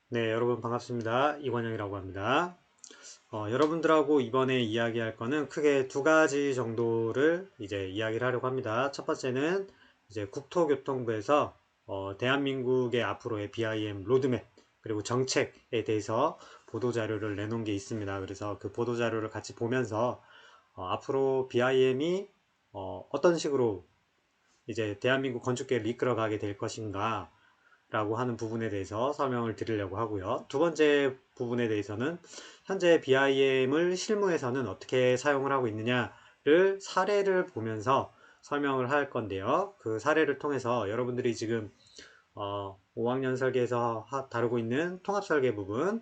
네, 여러분 반갑습니다. 이관영이라고 합니다. 여러분들하고 이번에 이야기할 거는 크게 두 가지 정도를 이제 이야기를 하려고 합니다. 첫 번째는 이제 국토교통부에서 대한민국의 앞으로의 BIM 로드맵 그리고 정책에 대해서 보도자료를 내놓은 게 있습니다. 그래서 그 보도자료를 같이 보면서 앞으로 BIM이 어떤 식으로 이제 대한민국 건축계를 이끌어가게 될 것인가 라고 하는 부분에 대해서 설명을 드리려고 하고요. 두 번째 부분에 대해서는 현재 BIM을 실무에서는 어떻게 사용을 하고 있느냐를 사례를 보면서 설명을 할 건데요. 그 사례를 통해서 여러분들이 지금 5학년 설계에서 다루고 있는 통합설계 부분,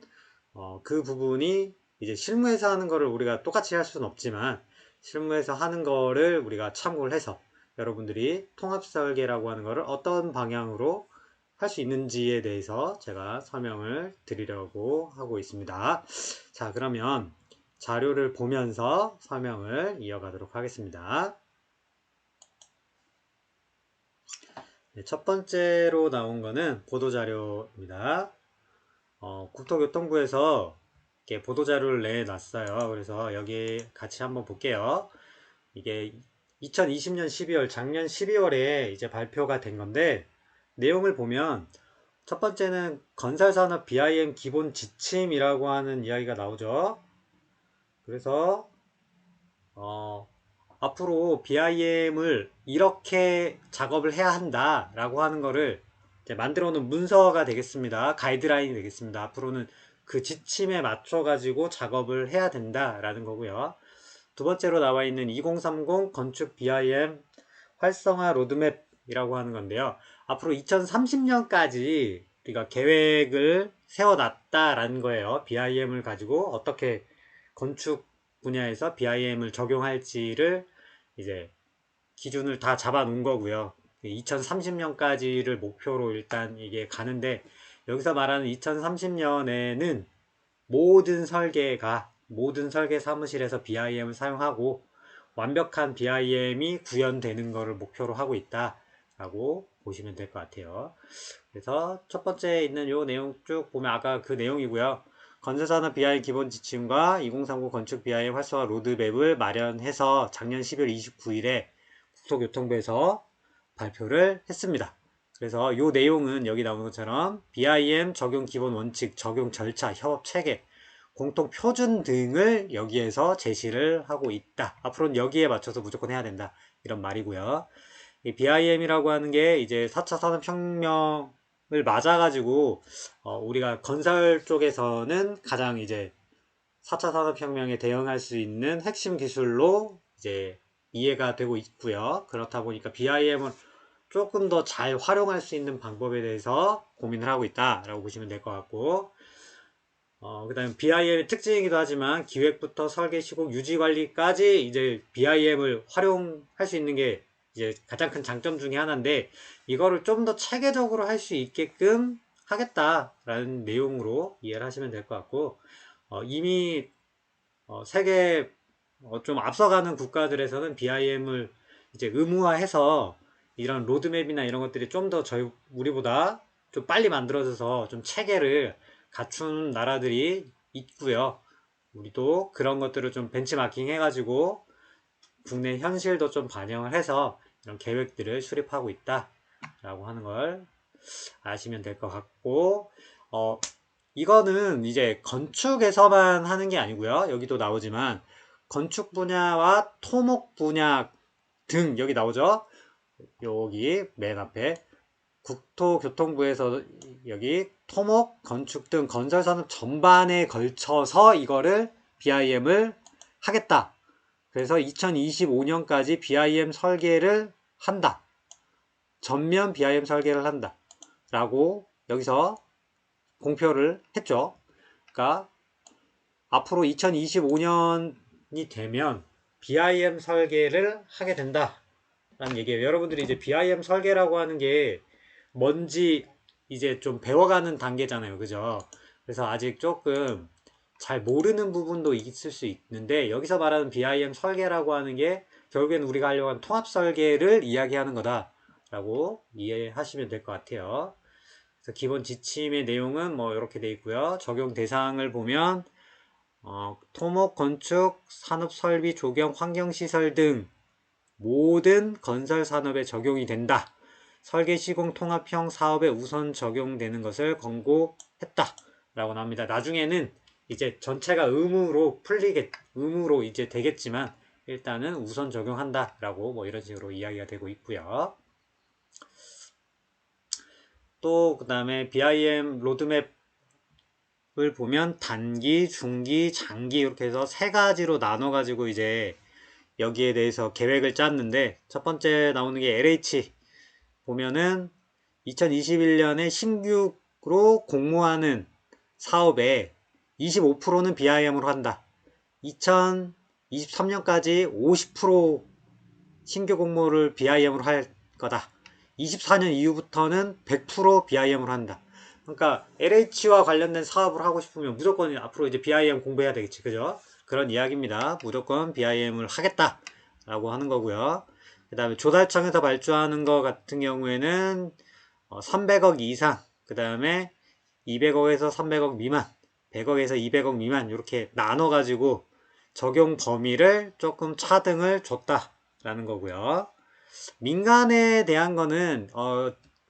그 부분이 이제 실무에서 하는 거를 우리가 똑같이 할 수는 없지만 실무에서 하는 거를 우리가 참고를 해서 여러분들이 통합설계라고 하는 거를 어떤 방향으로 할 수 있는지에 대해서 제가 설명을 드리려고 하고 있습니다. 자, 그러면 자료를 보면서 설명을 이어가도록 하겠습니다. 네, 첫 번째로 나온 거는 보도자료입니다. 국토교통부에서 이렇게 보도자료를 내놨어요. 그래서 여기 같이 한번 볼게요. 이게 2020년 12월, 작년 12월에 이제 발표가 된 건데, 내용을 보면 첫 번째는 건설산업 BIM 기본 지침이라고 하는 이야기가 나오죠. 그래서 앞으로 BIM을 이렇게 작업을 해야 한다라고 하는 거를 이제 만들어 놓은 문서가 되겠습니다. 가이드라인이 되겠습니다. 앞으로는 그 지침에 맞춰 가지고 작업을 해야 된다라는 거고요. 두 번째로 나와 있는 2030 건축 BIM 활성화 로드맵이라고 하는 건데요. 앞으로 2030년까지 우리가 계획을 세워놨다라는 거예요. BIM을 가지고 어떻게 건축 분야에서 BIM을 적용할지를 이제 기준을 다 잡아 놓은 거고요. 2030년까지를 목표로 일단 이게 가는데, 여기서 말하는 2030년에는 모든 설계 사무실에서 BIM을 사용하고 완벽한 BIM이 구현되는 것을 목표로 하고 있다라고 보시면 될 것 같아요. 그래서 첫 번째 있는 요 내용 쭉 보면 아까 그 내용이고요. 건설산업 BIM 기본 지침과 2039 건축 BIM 활성화 로드맵을 마련해서 작년 12월 29일에 국토교통부에서 발표를 했습니다. 그래서 요 내용은 여기 나오는 것처럼 BIM 적용 기본 원칙, 적용 절차, 협업 체계, 공통 표준 등을 여기에서 제시를 하고 있다. 앞으로는 여기에 맞춰서 무조건 해야 된다. 이런 말이고요. 이 BIM이라고 하는 게 이제 4차 산업혁명을 맞아가지고 우리가 건설 쪽에서는 가장 이제 4차 산업혁명에 대응할 수 있는 핵심 기술로 이제 이해가 되고 있고요. 그렇다 보니까 BIM을 조금 더 잘 활용할 수 있는 방법에 대해서 고민을 하고 있다라고 보시면 될 것 같고, 그 다음에 BIM의 특징이기도 하지만 기획부터 설계, 시공, 유지 관리까지 이제 BIM을 활용할 수 있는 게 이제 가장 큰 장점 중에 하나인데, 이거를 좀 더 체계적으로 할 수 있게끔 하겠다라는 내용으로 이해를 하시면 될 것 같고, 이미 세계 좀 앞서가는 국가들에서는 BIM을 이제 의무화해서 이런 로드맵이나 이런 것들이 좀 더 우리보다 좀 빨리 만들어져서 좀 체계를 갖춘 나라들이 있고요. 우리도 그런 것들을 좀 벤치마킹 해가지고 국내 현실도 좀 반영을 해서 이런 계획들을 수립하고 있다라고 하는 걸 아시면 될 것 같고, 이거는 이제 건축에서만 하는 게 아니고요. 여기도 나오지만 건축 분야와 토목 분야 등 여기 나오죠. 여기 맨 앞에 국토교통부에서 여기 토목, 건축 등 건설산업 전반에 걸쳐서 이거를 BIM을 하겠다. 그래서 2025년까지 BIM 설계를 한다. 전면 BIM 설계를 한다. 라고 여기서 공표를 했죠. 그러니까 앞으로 2025년이 되면 BIM 설계를 하게 된다 라는 얘기예요. 여러분들이 이제 BIM 설계라고 하는 게 뭔지 이제 좀 배워가는 단계잖아요. 그죠? 그래서 아직 조금 잘 모르는 부분도 있을 수 있는데, 여기서 말하는 BIM 설계라고 하는 게 결국엔 우리가 하려고 하는 통합 설계를 이야기하는 거다 라고 이해하시면 될 것 같아요. 그래서 기본 지침의 내용은 뭐 이렇게 돼 있고요. 적용 대상을 보면 토목, 건축, 산업, 설비, 조경, 환경시설 등 모든 건설 산업에 적용이 된다. 설계, 시공, 통합형 사업에 우선 적용되는 것을 권고했다. 라고 나옵니다. 나중에는 이제 전체가 의무로 이제 되겠지만 일단은 우선 적용한다. 라고 뭐 이런 식으로 이야기가 되고 있고요. 또 그 다음에 BIM 로드맵을 보면 단기, 중기, 장기 이렇게 해서 세 가지로 나눠 가지고 이제 여기에 대해서 계획을 짰는데 첫 번째 나오는 게 LH 보면은 2021년에 신규로 공모하는 사업에 25%는 BIM으로 한다. 2023년까지 50% 신규 공모를 BIM으로 할 거다. 24년 이후부터는 100% BIM으로 한다. 그러니까 LH와 관련된 사업을 하고 싶으면 무조건 앞으로 이제 BIM 공부해야 되겠지. 그죠? 그런 이야기입니다. 무조건 BIM을 하겠다. 라고 하는 거고요. 그 다음에 조달청에서 발주하는 것 같은 경우에는 300억 이상, 그 다음에 200억에서 300억 미만, 100억에서 200억 미만 이렇게 나눠가지고 적용 범위를 조금 차등을 줬다라는 거고요. 민간에 대한 거는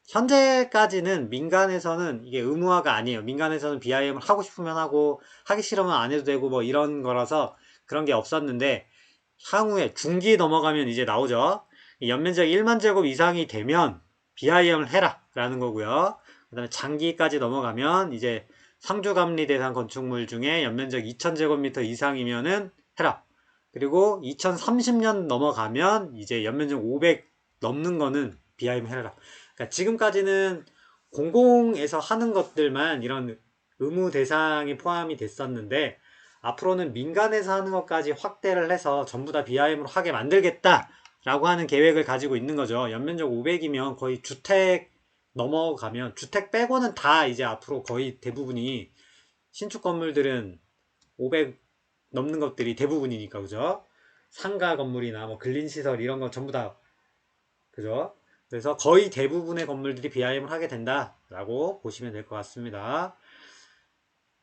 현재까지는 민간에서는 이게 의무화가 아니에요. 민간에서는 BIM을 하고 싶으면 하고 하기 싫으면 안 해도 되고 뭐 이런 거라서 그런 게 없었는데 향후에 중기 넘어가면 이제 나오죠. 연면적 1만 제곱 이상이 되면 BIM을 해라 라는 거고요. 그 다음에 장기까지 넘어가면 이제 상주감리 대상 건축물 중에 연면적 2000제곱미터 이상이면은 해라. 그리고 2030년 넘어가면 이제 연면적 500 넘는 거는 BIM 해라. 그러니까 지금까지는 공공에서 하는 것들만 이런 의무 대상에 포함이 됐었는데 앞으로는 민간에서 하는 것까지 확대를 해서 전부 다 BIM으로 하게 만들겠다 라고 하는 계획을 가지고 있는 거죠. 연면적 500이면 거의 주택 넘어가면 주택 빼고는 다 이제 앞으로 거의 대부분이 신축 건물들은 500 넘는 것들이 대부분이니까 그죠? 상가 건물이나 뭐 근린시설 이런 거 전부 다 그죠? 그래서 거의 대부분의 건물들이 BIM을 하게 된다라고 보시면 될 것 같습니다.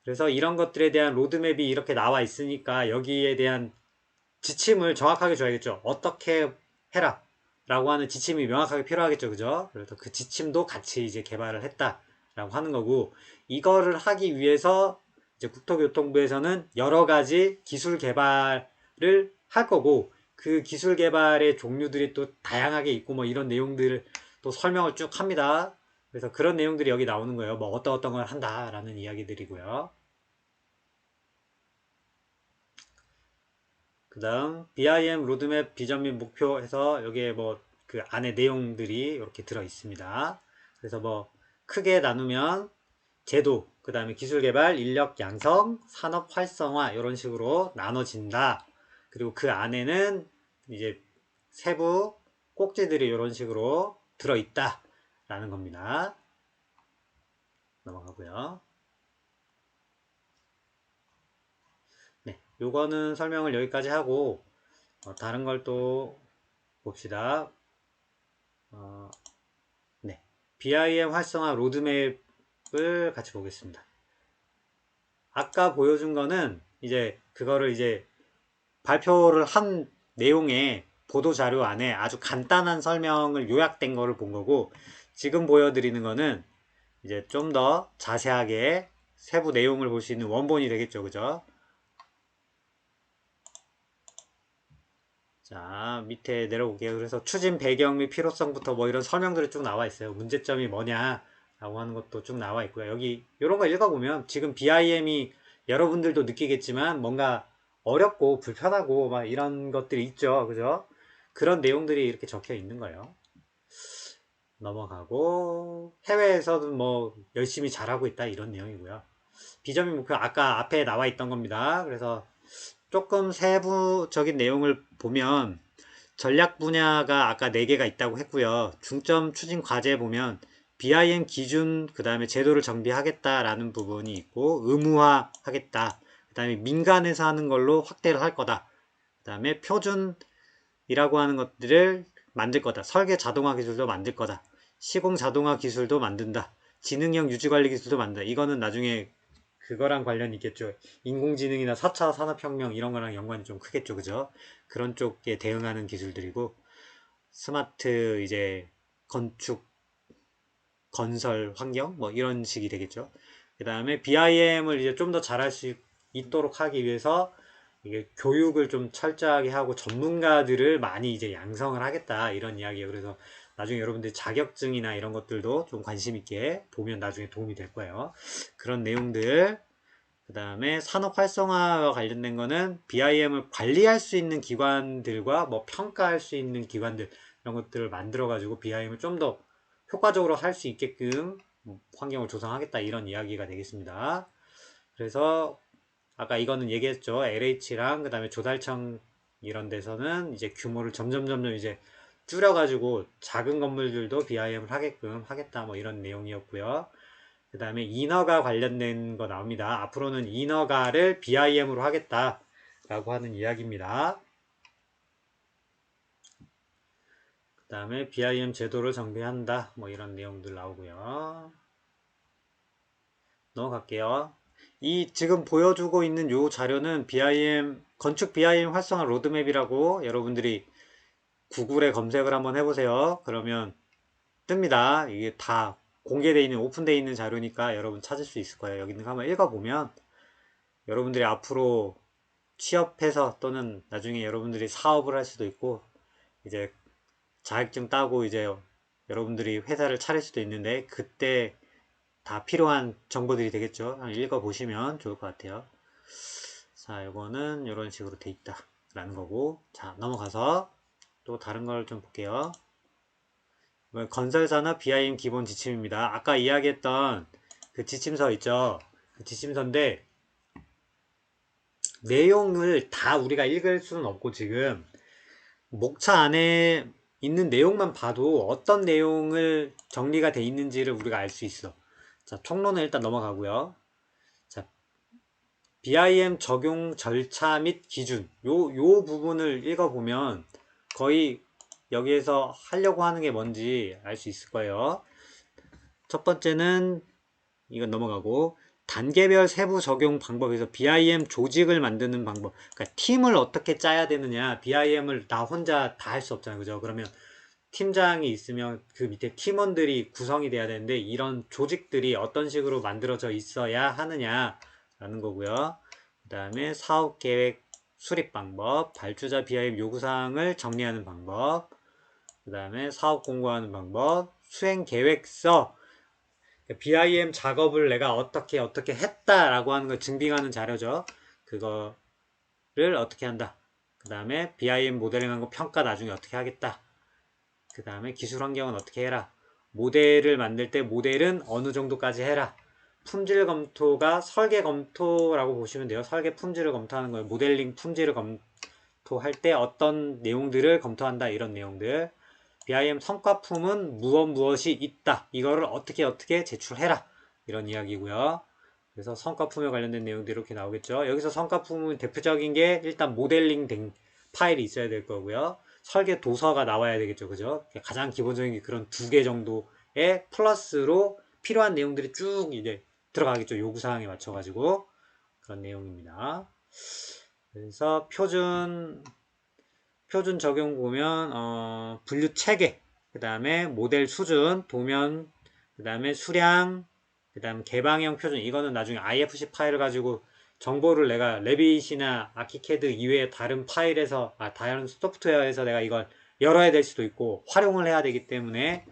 그래서 이런 것들에 대한 로드맵이 이렇게 나와 있으니까 여기에 대한 지침을 정확하게 줘야겠죠. 어떻게 해라 라고 하는 지침이 명확하게 필요하겠죠. 그죠? 그래서 그 지침도 같이 이제 개발을 했다라고 하는 거고 이거를 하기 위해서 이제 국토교통부에서는 여러 가지 기술 개발을 할 거고 그 기술 개발의 종류들이 또 다양하게 있고 뭐 이런 내용들을 또 설명을 쭉 합니다. 그래서 그런 내용들이 여기 나오는 거예요. 뭐 어떤 걸 한다라는 이야기들이고요. 그 다음 BIM 로드맵 비전 및 목표 해서 여기에 뭐 그 안에 내용들이 이렇게 들어 있습니다. 그래서 뭐 크게 나누면 제도, 그 다음에 기술 개발, 인력 양성, 산업 활성화 이런 식으로 나눠진다. 그리고 그 안에는 이제 세부 꼭지들이 이런 식으로 들어 있다 라는 겁니다. 넘어가고요. 네, 요거는 설명을 여기까지 하고 다른 걸 또 봅시다. 네, BIM 활성화 로드맵을 같이 보겠습니다. 아까 보여준 거는 이제 그거를 이제 발표를 한 내용의 보도자료 안에 아주 간단한 설명을 요약된 거를 본 거고 지금 보여드리는 거는 이제 좀 더 자세하게 세부 내용을 볼 수 있는 원본이 되겠죠. 그죠? 자, 밑에 내려볼게요. 그래서 추진 배경 및 필요성부터 뭐 이런 설명들이 쭉 나와 있어요. 문제점이 뭐냐 라고 하는 것도 쭉 나와 있고요. 여기 이런 거 읽어보면 지금 BIM이 여러분들도 느끼겠지만 뭔가 어렵고 불편하고 막 이런 것들이 있죠. 그죠? 그런 내용들이 이렇게 적혀 있는 거예요. 넘어가고 해외에서는 뭐 열심히 잘하고 있다 이런 내용이고요. 비전 및 목표 아까 앞에 나와 있던 겁니다. 그래서 조금 세부적인 내용을 보면 전략 분야가 아까 4개가 있다고 했고요. 중점 추진 과제 보면 BIM 기준 그 다음에 제도를 정비하겠다라는 부분이 있고 의무화 하겠다. 그 다음에 민간에서 하는 걸로 확대를 할 거다. 그 다음에 표준이라고 하는 것들을 만들 거다. 설계 자동화 기술도 만들 거다. 시공 자동화 기술도 만든다. 지능형 유지관리 기술도 만든다. 이거는 나중에 그거랑 관련이 있겠죠. 인공지능이나 4차 산업혁명 이런 거랑 연관이 좀 크겠죠. 그죠? 그런 쪽에 대응하는 기술들이고, 스마트 이제 건축, 건설 환경 뭐 이런 식이 되겠죠. 그 다음에 BIM을 이제 좀 더 잘할 수 있도록 하기 위해서 이게 교육을 좀 철저하게 하고 전문가들을 많이 이제 양성을 하겠다 이런 이야기예요. 그래서 나중에 여러분들 자격증이나 이런 것들도 좀 관심 있게 보면 나중에 도움이 될 거예요. 그런 내용들. 그 다음에 산업 활성화와 관련된 거는 BIM을 관리할 수 있는 기관들과 뭐 평가할 수 있는 기관들 이런 것들을 만들어 가지고 BIM을 좀 더 효과적으로 할 수 있게끔 환경을 조성하겠다 이런 이야기가 되겠습니다. 그래서 아까 이거는 얘기했죠. LH랑 그 다음에 조달청 이런 데서는 이제 규모를 점점 이제 줄여가지고 작은 건물들도 BIM을 하게끔 하겠다 뭐 이런 내용이었고요. 그 다음에 인허가 관련된 거 나옵니다. 앞으로는 인허가를 BIM으로 하겠다 라고 하는 이야기입니다. 그 다음에 BIM 제도를 정비한다 뭐 이런 내용들 나오고요. 넘어갈게요. 이 지금 보여주고 있는 요 자료는 BIM 건축 BIM 활성화 로드맵이라고 여러분들이 구글에 검색을 한번 해보세요. 그러면 뜹니다. 이게 다 공개되어 있는 오픈되어 있는 자료니까 여러분 찾을 수 있을 거예요. 여기 있는 거 한번 읽어보면 여러분들이 앞으로 취업해서 또는 나중에 여러분들이 사업을 할 수도 있고 이제 자격증 따고 이제 여러분들이 회사를 차릴 수도 있는데 그때 다 필요한 정보들이 되겠죠. 한번 읽어보시면 좋을 것 같아요. 자, 이거는 이런 식으로 돼 있다 라는 거고, 자, 넘어가서 또 다른 걸 좀 볼게요. 건설산업 BIM 기본 지침입니다. 아까 이야기했던 그 지침서 있죠. 그 지침서인데 내용을 다 우리가 읽을 수는 없고 지금 목차 안에 있는 내용만 봐도 어떤 내용을 정리가 돼 있는지를 우리가 알 수 있어. 자, 총론은 일단 넘어가고요. 자, BIM 적용 절차 및 기준 요 부분을 읽어보면 거의 여기에서 하려고 하는 게 뭔지 알 수 있을 거예요. 첫 번째는 이건 넘어가고 단계별 세부 적용 방법에서 BIM 조직을 만드는 방법, 그러니까 팀을 어떻게 짜야 되느냐. BIM을 나 혼자 다 할 수 없잖아요. 그죠? 그러면 팀장이 있으면 그 밑에 팀원들이 구성이 돼야 되는데 이런 조직들이 어떤 식으로 만들어져 있어야 하느냐라는 거고요. 그 다음에 사업계획 수립 방법, 발주자 BIM 요구사항을 정리하는 방법, 그 다음에 사업 공고하는 방법, 수행 계획서, BIM 작업을 내가 어떻게 했다라고 하는 걸 증빙하는 자료죠. 그거를 어떻게 한다. 그 다음에 BIM 모델링한 거 평가 나중에 어떻게 하겠다. 그 다음에 기술 환경은 어떻게 해라. 모델을 만들 때 모델은 어느 정도까지 해라. 품질 검토가 설계 검토라고 보시면 돼요. 설계 품질을 검토하는 거예요. 모델링 품질을 검토할 때 어떤 내용들을 검토한다. 이런 내용들. BIM 성과품은 무엇이 있다. 이거를 어떻게 제출해라. 이런 이야기고요. 그래서 성과품에 관련된 내용들이 이렇게 나오겠죠. 여기서 성과품은 대표적인 게 일단 모델링 된 파일이 있어야 될 거고요. 설계 도서가 나와야 되겠죠. 그죠? 가장 기본적인 게 그런 두 개 정도의 플러스로 필요한 내용들이 쭉 이제 들어가겠죠. 요구사항에 맞춰가지고. 그런 내용입니다. 그래서 표준 적용 보면 분류 체계, 그 다음에 모델 수준, 도면, 그 다음에 수량, 그 다음 개방형 표준. 이거는 나중에 IFC 파일을 가지고 정보를 내가 레빗이나 아키캐드 이외에 다른 파일에서 다른 소프트웨어에서 내가 이걸 열어야 될 수도 있고 활용을 해야 되기 때문에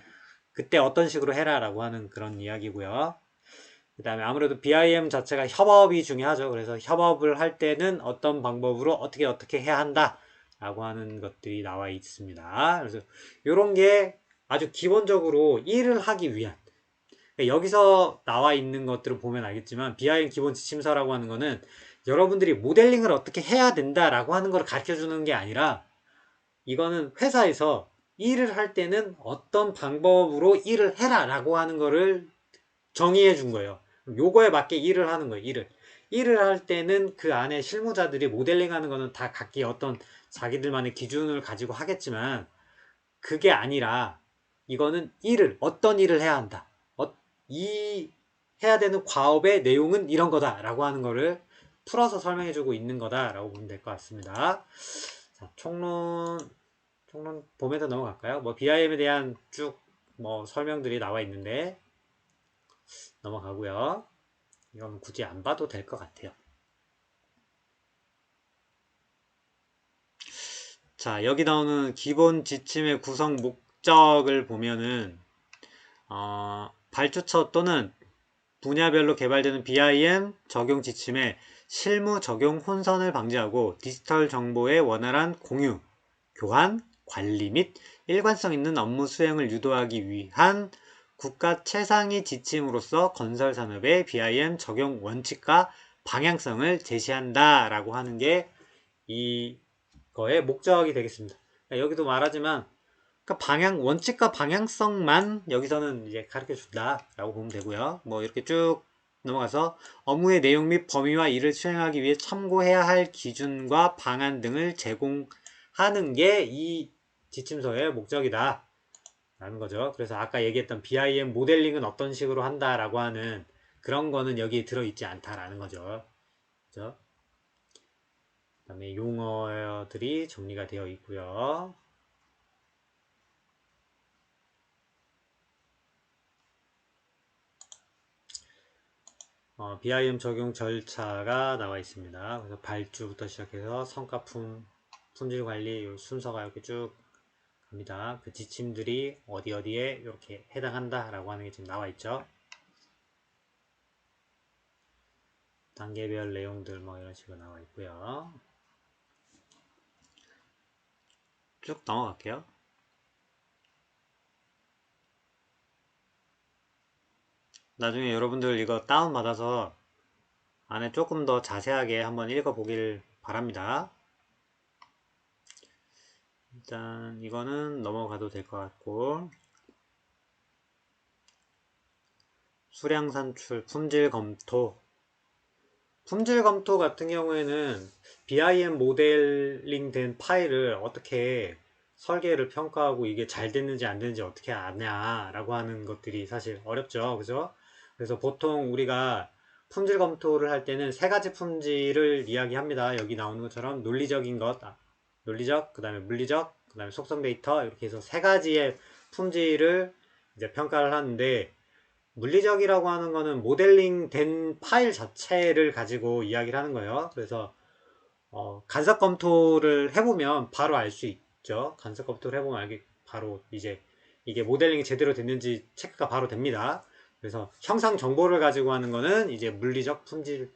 그때 어떤 식으로 해라 라고 하는 그런 이야기고요. 그 다음에 아무래도 BIM 자체가 협업이 중요하죠. 그래서 협업을 할 때는 어떤 방법으로 어떻게 해야 한다 라고 하는 것들이 나와 있습니다. 그래서 이런 게 아주 기본적으로 일을 하기 위한, 여기서 나와 있는 것들을 보면 알겠지만 BIM 기본 지침서라고 하는 거는 여러분들이 모델링을 어떻게 해야 된다라고 하는 걸 가르쳐 주는 게 아니라 이거는 회사에서 일을 할 때는 어떤 방법으로 일을 해라 라고 하는 거를 정의해 준 거예요. 요거에 맞게 일을 하는 거예요. 일을 할 때는 그 안에 실무자들이 모델링 하는 거는 다 각기 어떤 자기들만의 기준을 가지고 하겠지만 그게 아니라 이거는 어떤 일을 해야 한다. 이 해야 되는 과업의 내용은 이런 거다 라고 하는 거를 풀어서 설명해 주고 있는 거다 라고 보면 될 것 같습니다. 자, 총론 보면서 넘어갈까요? 뭐 BIM에 대한 쭉 뭐 설명들이 나와 있는데 넘어가고요. 이건 굳이 안 봐도 될 것 같아요. 자, 여기 나오는 기본 지침의 구성 목적을 보면은 발주처 또는 분야별로 개발되는 BIM 적용 지침의 실무 적용 혼선을 방지하고 디지털 정보의 원활한 공유, 교환, 관리 및 일관성 있는 업무 수행을 유도하기 위한 국가 최상위 지침으로서 건설 산업의 BIM 적용 원칙과 방향성을 제시한다 라고 하는 게 이거의 목적이 되겠습니다. 여기도 말하지만 원칙과 방향성만 여기서는 이제 가르쳐 준다라고 보면 되고요. 뭐 이렇게 쭉 넘어가서 업무의 내용 및 범위와 이를 수행하기 위해 참고해야 할 기준과 방안 등을 제공하는 게 이 지침서의 목적이다 라는 거죠. 그래서 아까 얘기했던 BIM 모델링은 어떤 식으로 한다라고 하는 그런 거는 여기 들어있지 않다라는 거죠. 그죠? 그 다음에 용어들이 정리가 되어 있고요. BIM 적용 절차가 나와 있습니다. 그래서 발주부터 시작해서 성과품, 품질 관리 순서가 이렇게 쭉 갑니다. 그 지침들이 어디에 이렇게 해당한다 라고 하는 게 지금 나와 있죠. 단계별 내용들 뭐 이런 식으로 나와 있고요. 쭉 넘어갈게요. 나중에 여러분들 이거 다운받아서 안에 조금 더 자세하게 한번 읽어보길 바랍니다. 일단 이거는 넘어가도 될 것 같고, 수량 산출, 품질 검토 같은 경우에는 BIM 모델링 된 파일을 어떻게 설계를 평가하고 이게 잘 됐는지 안 됐는지 어떻게 아냐 라고 하는 것들이 사실 어렵죠. 그죠? 그래서 보통 우리가 품질 검토를 할 때는 세 가지 품질을 이야기합니다. 여기 나오는 것처럼 논리적인 것, 논리적, 그 다음에 물리적, 그 다음에 속성 데이터 이렇게 해서 세 가지의 품질을 이제 평가를 하는데, 물리적이라고 하는 거는 모델링 된 파일 자체를 가지고 이야기를 하는 거예요. 그래서 간섭 검토를 해보면 바로 알 수 있죠. 간섭 검토를 해보면 바로 이제 이게 모델링이 제대로 됐는지 체크가 바로 됩니다. 그래서 형상 정보를 가지고 하는 거는 이제 물리적 품질을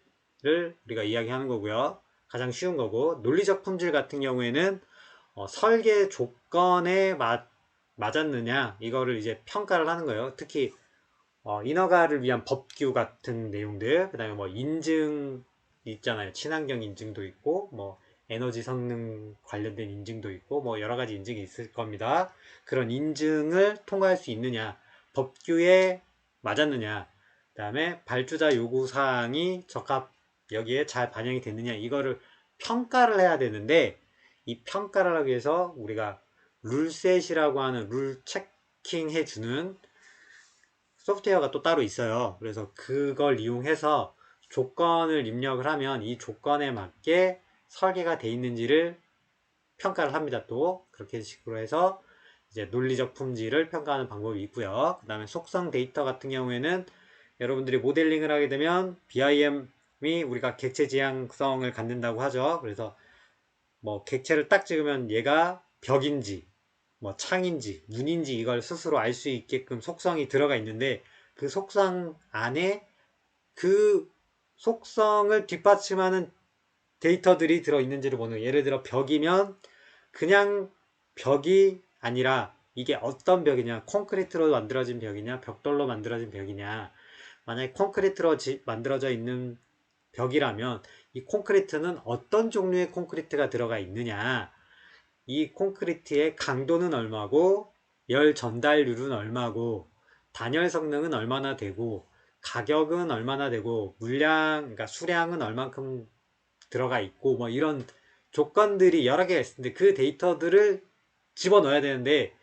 우리가 이야기하는 거고요. 가장 쉬운 거고, 논리적 품질 같은 경우에는 설계 조건에 맞았느냐 이거를 이제 평가를 하는 거예요. 특히 인허가를 위한 법규 같은 내용들, 그 다음에 뭐 인증 있잖아요. 친환경 인증도 있고, 뭐 에너지 성능 관련된 인증도 있고, 뭐 여러 가지 인증이 있을 겁니다. 그런 인증을 통과할 수 있느냐, 법규에 맞았느냐, 그 다음에 발주자 요구사항이 여기에 잘 반영이 됐느냐, 이거를 평가를 해야 되는데, 이 평가를 하기 위해서 우리가 룰셋이라고 하는 룰 체킹해주는 소프트웨어가 또 따로 있어요. 그래서 그걸 이용해서 조건을 입력을 하면 이 조건에 맞게 설계가 돼 있는지를 평가를 합니다. 또 그렇게 식으로 해서 이제 논리적 품질을 평가하는 방법이 있고요. 그 다음에 속성 데이터 같은 경우에는 여러분들이 모델링을 하게 되면 BIM이 우리가 객체 지향성을 갖는다고 하죠. 그래서 뭐 객체를 딱 찍으면 얘가 벽인지 뭐 창인지 문인지 이걸 스스로 알 수 있게끔 속성이 들어가 있는데, 그 속성 안에 그 속성을 뒷받침하는 데이터들이 들어있는지를 보는 거예요. 예를 들어 벽이면 그냥 벽이 아니라 이게 어떤 벽이냐, 콘크리트로 만들어진 벽이냐, 벽돌로 만들어진 벽이냐. 만약에 콘크리트로 만들어져 있는 벽이라면 이 콘크리트는 어떤 종류의 콘크리트가 들어가 있느냐, 이 콘크리트의 강도는 얼마고, 열 전달률은 얼마고, 단열 성능은 얼마나 되고, 가격은 얼마나 되고, 그러니까 수량은 얼만큼 들어가 있고, 뭐 이런 조건들이 여러 개가 있는데 그 데이터들을 집어넣어야 되는데,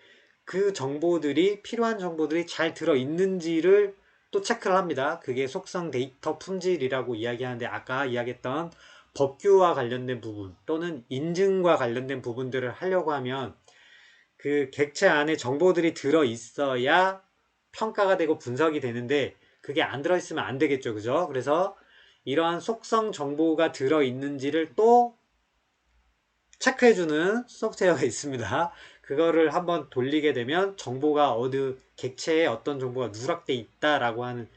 그 정보들이, 필요한 정보들이 잘 들어 있는지를 또 체크를 합니다. 그게 속성 데이터 품질이라고 이야기하는데 아까 이야기했던 법규와 관련된 부분 또는 인증과 관련된 부분들을 하려고 하면 그 객체 안에 정보들이 들어 있어야 평가가 되고 분석이 되는데 그게 안 들어 있으면 안 되겠죠. 그죠? 그래서 이러한 속성 정보가 들어 있는지를 또 체크해주는 소프트웨어가 있습니다. 그거를 한번 돌리게 되면 정보가 어느 객체에 어떤 정보가 누락돼 있다라고 하는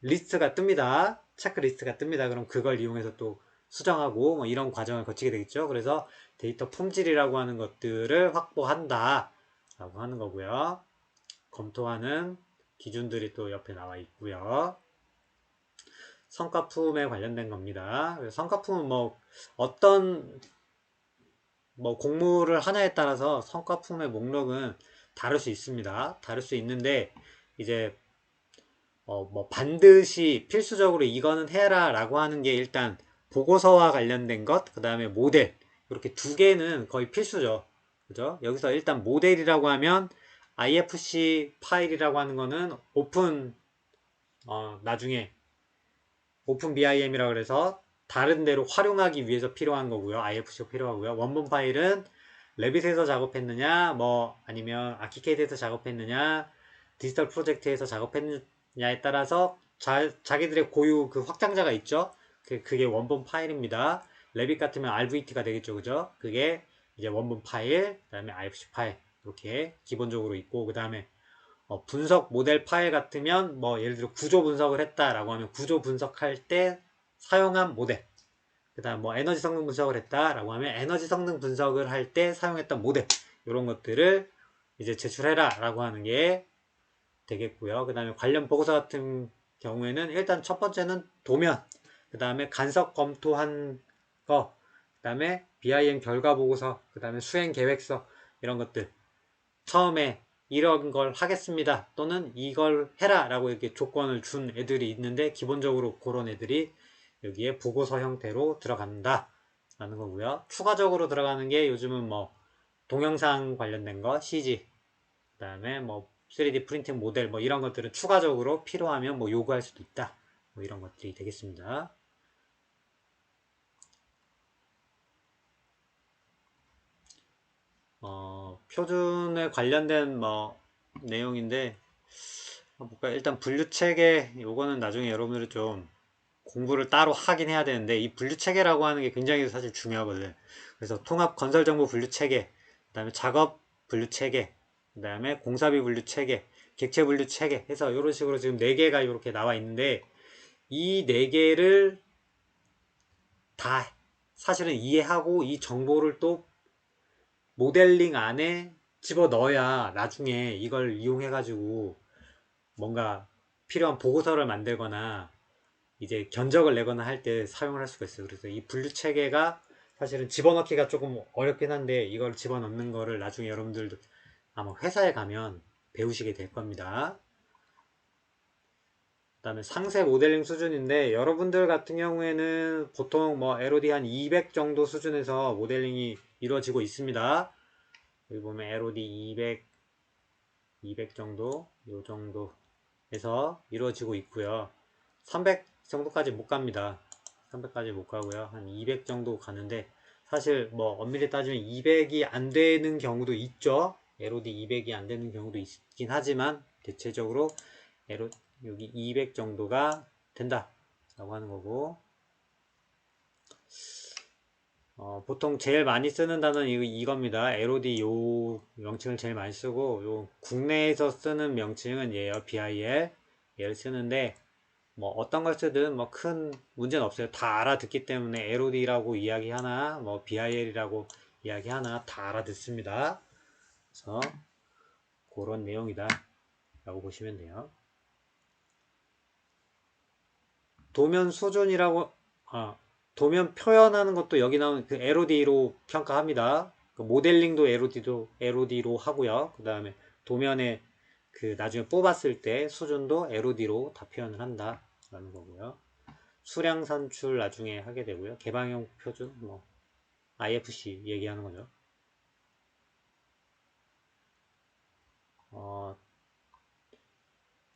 리스트가 뜹니다. 체크리스트가 뜹니다. 그럼 그걸 이용해서 또 수정하고 뭐 이런 과정을 거치게 되겠죠. 그래서 데이터 품질이라고 하는 것들을 확보한다 라고 하는 거고요. 검토하는 기준들이 또 옆에 나와 있고요. 성과품에 관련된 겁니다. 성과품은 뭐 어떤 뭐 공모를 하냐에 따라서 성과품의 목록은 다를 수 있습니다. 다를 수 있는데 이제 뭐 반드시 필수적으로 이거는 해라 라고 하는 게 일단 보고서와 관련된 것, 그 다음에 모델 이렇게 두 개는 거의 필수죠. 그죠? 여기서 일단 모델이라고 하면 IFC 파일이라고 하는 거는 오픈 나중에 오픈 BIM이라 그래서 다른 데로 활용하기 위해서 필요한 거고요. IFC가 필요하고요. 원본 파일은 레빗에서 작업했느냐, 뭐 아니면 아키케이드에서 작업했느냐, 디지털 프로젝트에서 작업했느냐에 따라서 자기들의 고유 그 확장자가 있죠. 그게 원본 파일입니다. 레빗 같으면 RVT가 되겠죠, 그죠? 그게 이제 원본 파일, 그다음에 IFC 파일 이렇게 기본적으로 있고, 그다음에 분석 모델 파일 같으면 뭐 예를 들어 구조 분석을 했다라고 하면 구조 분석할 때 사용한 모델, 그 다음 뭐 에너지 성능 분석을 했다라고 하면 에너지 성능 분석을 할 때 사용했던 모델, 이런 것들을 이제 제출해라 라고 하는 게 되겠고요. 그 다음에 관련 보고서 같은 경우에는 일단 첫 번째는 도면, 그 다음에 간섭 검토한 거, 그 다음에 BIM 결과 보고서, 그 다음에 수행 계획서, 이런 것들 처음에 이런 걸 하겠습니다 또는 이걸 해라 라고 이렇게 조건을 준 애들이 있는데 기본적으로 그런 애들이 여기에 보고서 형태로 들어간다 라는 거고요. 추가적으로 들어가는 게 요즘은 뭐 동영상 관련된 거 CG, 그 다음에 뭐 3D 프린팅 모델 뭐 이런 것들은 추가적으로 필요하면 뭐 요구할 수도 있다, 뭐 이런 것들이 되겠습니다. 표준에 관련된 뭐 내용인데 볼까? 일단 분류체계 요거는 나중에 여러분들이 좀 공부를 따로 하긴 해야 되는데 이 분류체계라고 하는 게 굉장히 사실 중요하거든. 그래서 통합 건설정보 분류체계, 그 다음에 작업 분류체계, 그 다음에 공사비 분류체계, 객체 분류체계 해서 이런 식으로 지금 4개가 이렇게 나와 있는데 이 4개를 다 사실은 이해하고 이 정보를 또 모델링 안에 집어 넣어야 나중에 이걸 이용해 가지고 뭔가 필요한 보고서를 만들거나 이제 견적을 내거나 할 때 사용을 할 수가 있어요. 그래서 이 분류 체계가 사실은 집어넣기가 조금 어렵긴 한데 이걸 집어넣는 거를 나중에 여러분들도 아마 회사에 가면 배우시게 될 겁니다. 그 다음에 상세 모델링 수준인데 여러분들 같은 경우에는 보통 뭐 LOD 한 200 정도 수준에서 모델링이 이루어지고 있습니다. 여기 보면 LOD 200 정도, 요 정도에서 이루어지고 있고요. 300 정도까지 못 갑니다. 300까지 못 가고요. 한 200 정도 가는데 사실 뭐 엄밀히 따지면 200이 안 되는 경우도 있죠. LOD 200이 안 되는 경우도 있긴 하지만 대체적으로 여기 200 정도가 된다 라고 하는 거고, 보통 제일 많이 쓰는 단어는 이겁니다. LOD 요 명칭을 제일 많이 쓰고, 요 국내에서 쓰는 명칭은 얘예요. BIL 얘를 쓰는데 뭐 어떤 걸 쓰든 뭐 큰 문제는 없어요. 다 알아듣기 때문에 LOD라고 이야기하나 뭐 BIL이라고 이야기하나 다 알아듣습니다. 그래서 그런 내용이다 라고 보시면 돼요. 도면 수준이라고 도면 표현하는 것도 여기 나오는 그 LOD로 평가합니다. 그 모델링도 LOD로 하고요. 그 다음에 도면에 그 나중에 뽑았을 때 수준도 LOD로 다 표현을 한다 라는 거고요. 수량 산출 나중에 하게 되고요. 개방형 표준 뭐 IFC 얘기하는 거죠.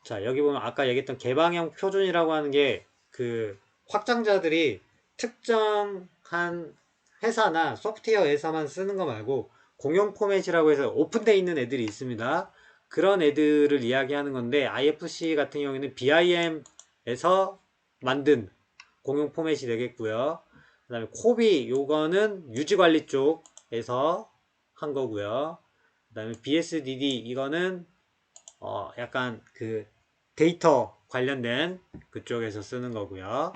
자, 여기 보면 아까 얘기했던 개방형 표준이라고 하는 게 그 확장자들이 특정한 회사나 소프트웨어에서만 쓰는 거 말고 공용 포맷이라고 해서 오픈되어 있는 애들이 있습니다. 그런 애들을 이야기하는 건데 IFC 같은 경우에는 BIM에서 만든 공용 포맷이 되겠고요. 그 다음에 코비 요거는 유지관리 쪽에서 한 거고요. 그 다음에 BSDD 이거는 약간 그 데이터 관련된 그쪽에서 쓰는 거고요.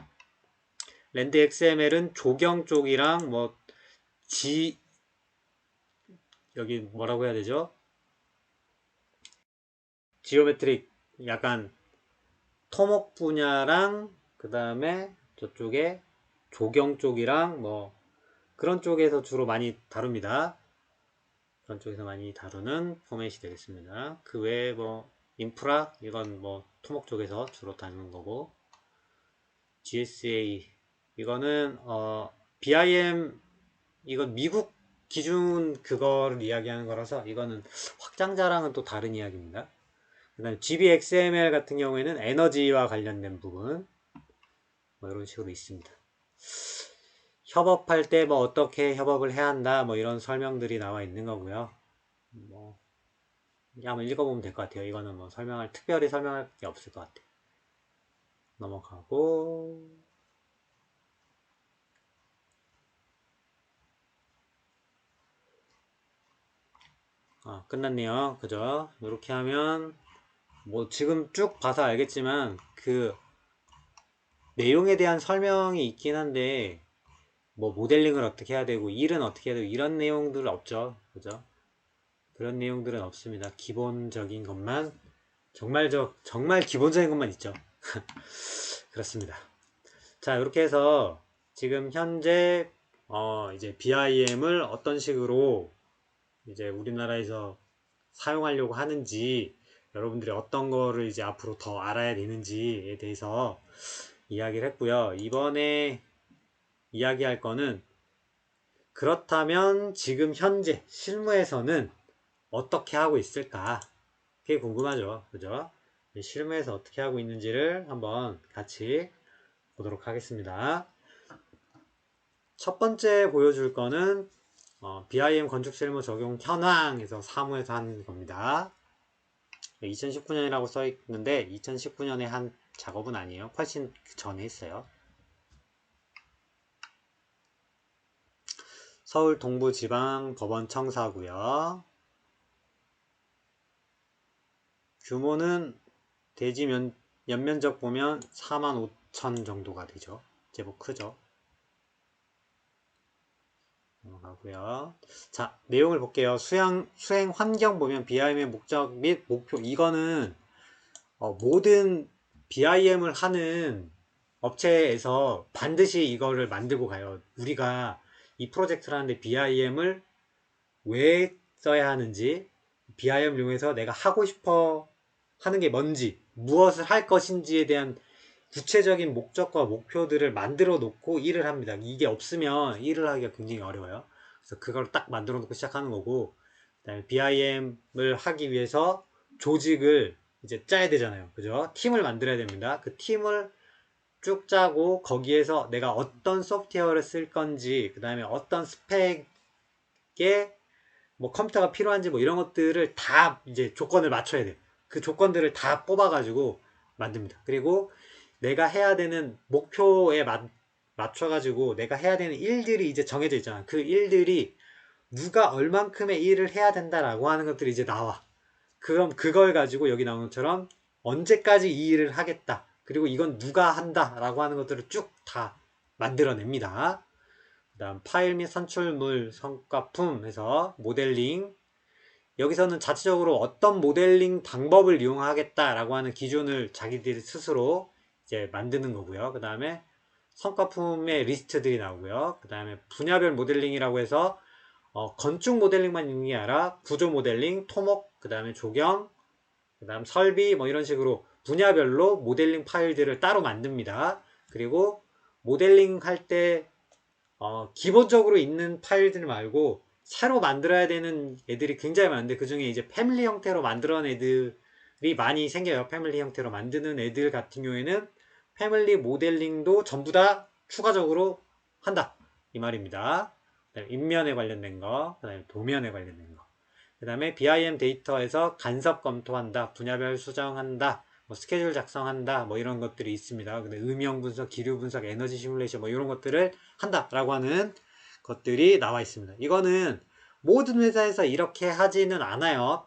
랜드 XML은 조경 쪽이랑 뭐 여기 뭐라고 해야 되죠? 지오메트릭 약간 토목 분야랑 그 다음에 저쪽에 조경 쪽이랑 뭐 그런 쪽에서 주로 많이 다룹니다. 그런 쪽에서 많이 다루는 포맷이 되겠습니다. 그 외에 뭐 인프라 이건 뭐 토목 쪽에서 주로 다루는 거고 GSA 이거는 BIM 이건 미국 기준 그거를 이야기하는 거라서 이거는 확장자랑은 또 다른 이야기입니다. 그 다음에 GBXML 같은 경우에는 에너지와 관련된 부분 뭐 이런 식으로 있습니다. 협업할 때 뭐 어떻게 협업을 해야 한다 뭐 이런 설명들이 나와 있는 거고요. 뭐 한번 읽어보면 될 것 같아요. 이거는 뭐 특별히 설명할 게 없을 것 같아요. 넘어가고 끝났네요. 그죠? 이렇게 하면 뭐 지금 쭉 봐서 알겠지만 그 내용에 대한 설명이 있긴 한데 뭐 모델링을 어떻게 해야 되고 일은 어떻게 해야 되고 이런 내용들은 없죠. 그죠? 그런 내용들은 없습니다. 기본적인 것만 정말 기본적인 것만 있죠. 그렇습니다. 자, 이렇게 해서 지금 현재 이제 BIM을 어떤 식으로 이제 우리나라에서 사용하려고 하는지 여러분들이 어떤 거를 이제 앞으로 더 알아야 되는지에 대해서 이야기를 했고요. 이번에 이야기할 거는 그렇다면 지금 현재 실무에서는 어떻게 하고 있을까? 그게 궁금하죠. 그죠? 실무에서 어떻게 하고 있는지를 한번 같이 보도록 하겠습니다. 첫 번째 보여줄 거는 BIM 건축 실무 적용 현황에서 사무에서 한 겁니다. 2019년이라고 써 있는데 2019년에 한 작업은 아니에요. 훨씬 전에 했어요. 서울 동부지방법원 청사고요. 규모는 대지 연면적 보면 45,000 정도가 되죠. 제법 크죠. 넘어가고요. 자, 내용을 볼게요. 수행 환경 보면 BIM의 목적 및 목표 이거는 모든 BIM을 하는 업체에서 반드시 이거를 만들고 가요. 우리가 이 프로젝트를 하는데 BIM을 왜 써야 하는지, BIM을 이용해서 내가 하고 싶어 하는 게 뭔지, 무엇을 할 것인지에 대한 구체적인 목적과 목표들을 만들어 놓고 일을 합니다. 이게 없으면 일을 하기가 굉장히 어려워요. 그래서 그걸 딱 만들어 놓고 시작하는 거고, 그다음에 BIM을 하기 위해서 조직을 이제 짜야 되잖아요. 그죠? 팀을 만들어야 됩니다. 그 팀을 쭉 짜고 거기에서 내가 어떤 소프트웨어를 쓸 건지, 그 다음에 어떤 스펙의 뭐 컴퓨터가 필요한지 뭐 이런 것들을 다 이제 조건을 맞춰야 돼요. 그 조건들을 다 뽑아가지고 만듭니다. 그리고 내가 해야 되는 목표에 맞춰가지고 내가 해야 되는 일들이 이제 정해져 있잖아. 그 일들이 누가 얼만큼의 일을 해야 된다라고 하는 것들이 이제 나와. 그럼 그걸 가지고 여기 나오는 것처럼 언제까지 이 일을 하겠다. 그리고 이건 누가 한다라고 하는 것들을 쭉 다 만들어냅니다. 그 다음 파일 및 산출물 성과품 해서 모델링 여기서는 자체적으로 어떤 모델링 방법을 이용하겠다라고 하는 기준을 자기들이 스스로 이제 만드는 거고요. 그 다음에 성과품의 리스트들이 나오고요. 그 다음에 분야별 모델링이라고 해서 건축 모델링만 있는 게 아니라 구조 모델링, 토목, 그 다음에 조경, 그 다음 설비 뭐 이런 식으로 분야별로 모델링 파일들을 따로 만듭니다. 그리고 모델링 할때 기본적으로 있는 파일들 말고 새로 만들어야 되는 애들이 굉장히 많은데 그 중에 이제 패밀리 형태로 만들어낸 애들을 많이 생겨요. 패밀리 형태로 만드는 애들 같은 경우에는 패밀리 모델링도 전부 다 추가적으로 한다 이 말입니다. 인면에 관련된 거, 그다음에 도면에 관련된 거, 그 다음에 BIM 데이터에서 간섭 검토한다, 분야별 수정한다, 뭐 스케줄 작성한다, 뭐 이런 것들이 있습니다. 근데 음영 분석, 기류 분석, 에너지 시뮬레이션 뭐 이런 것들을 한다라고 하는 것들이 나와 있습니다. 이거는 모든 회사에서 이렇게 하지는 않아요.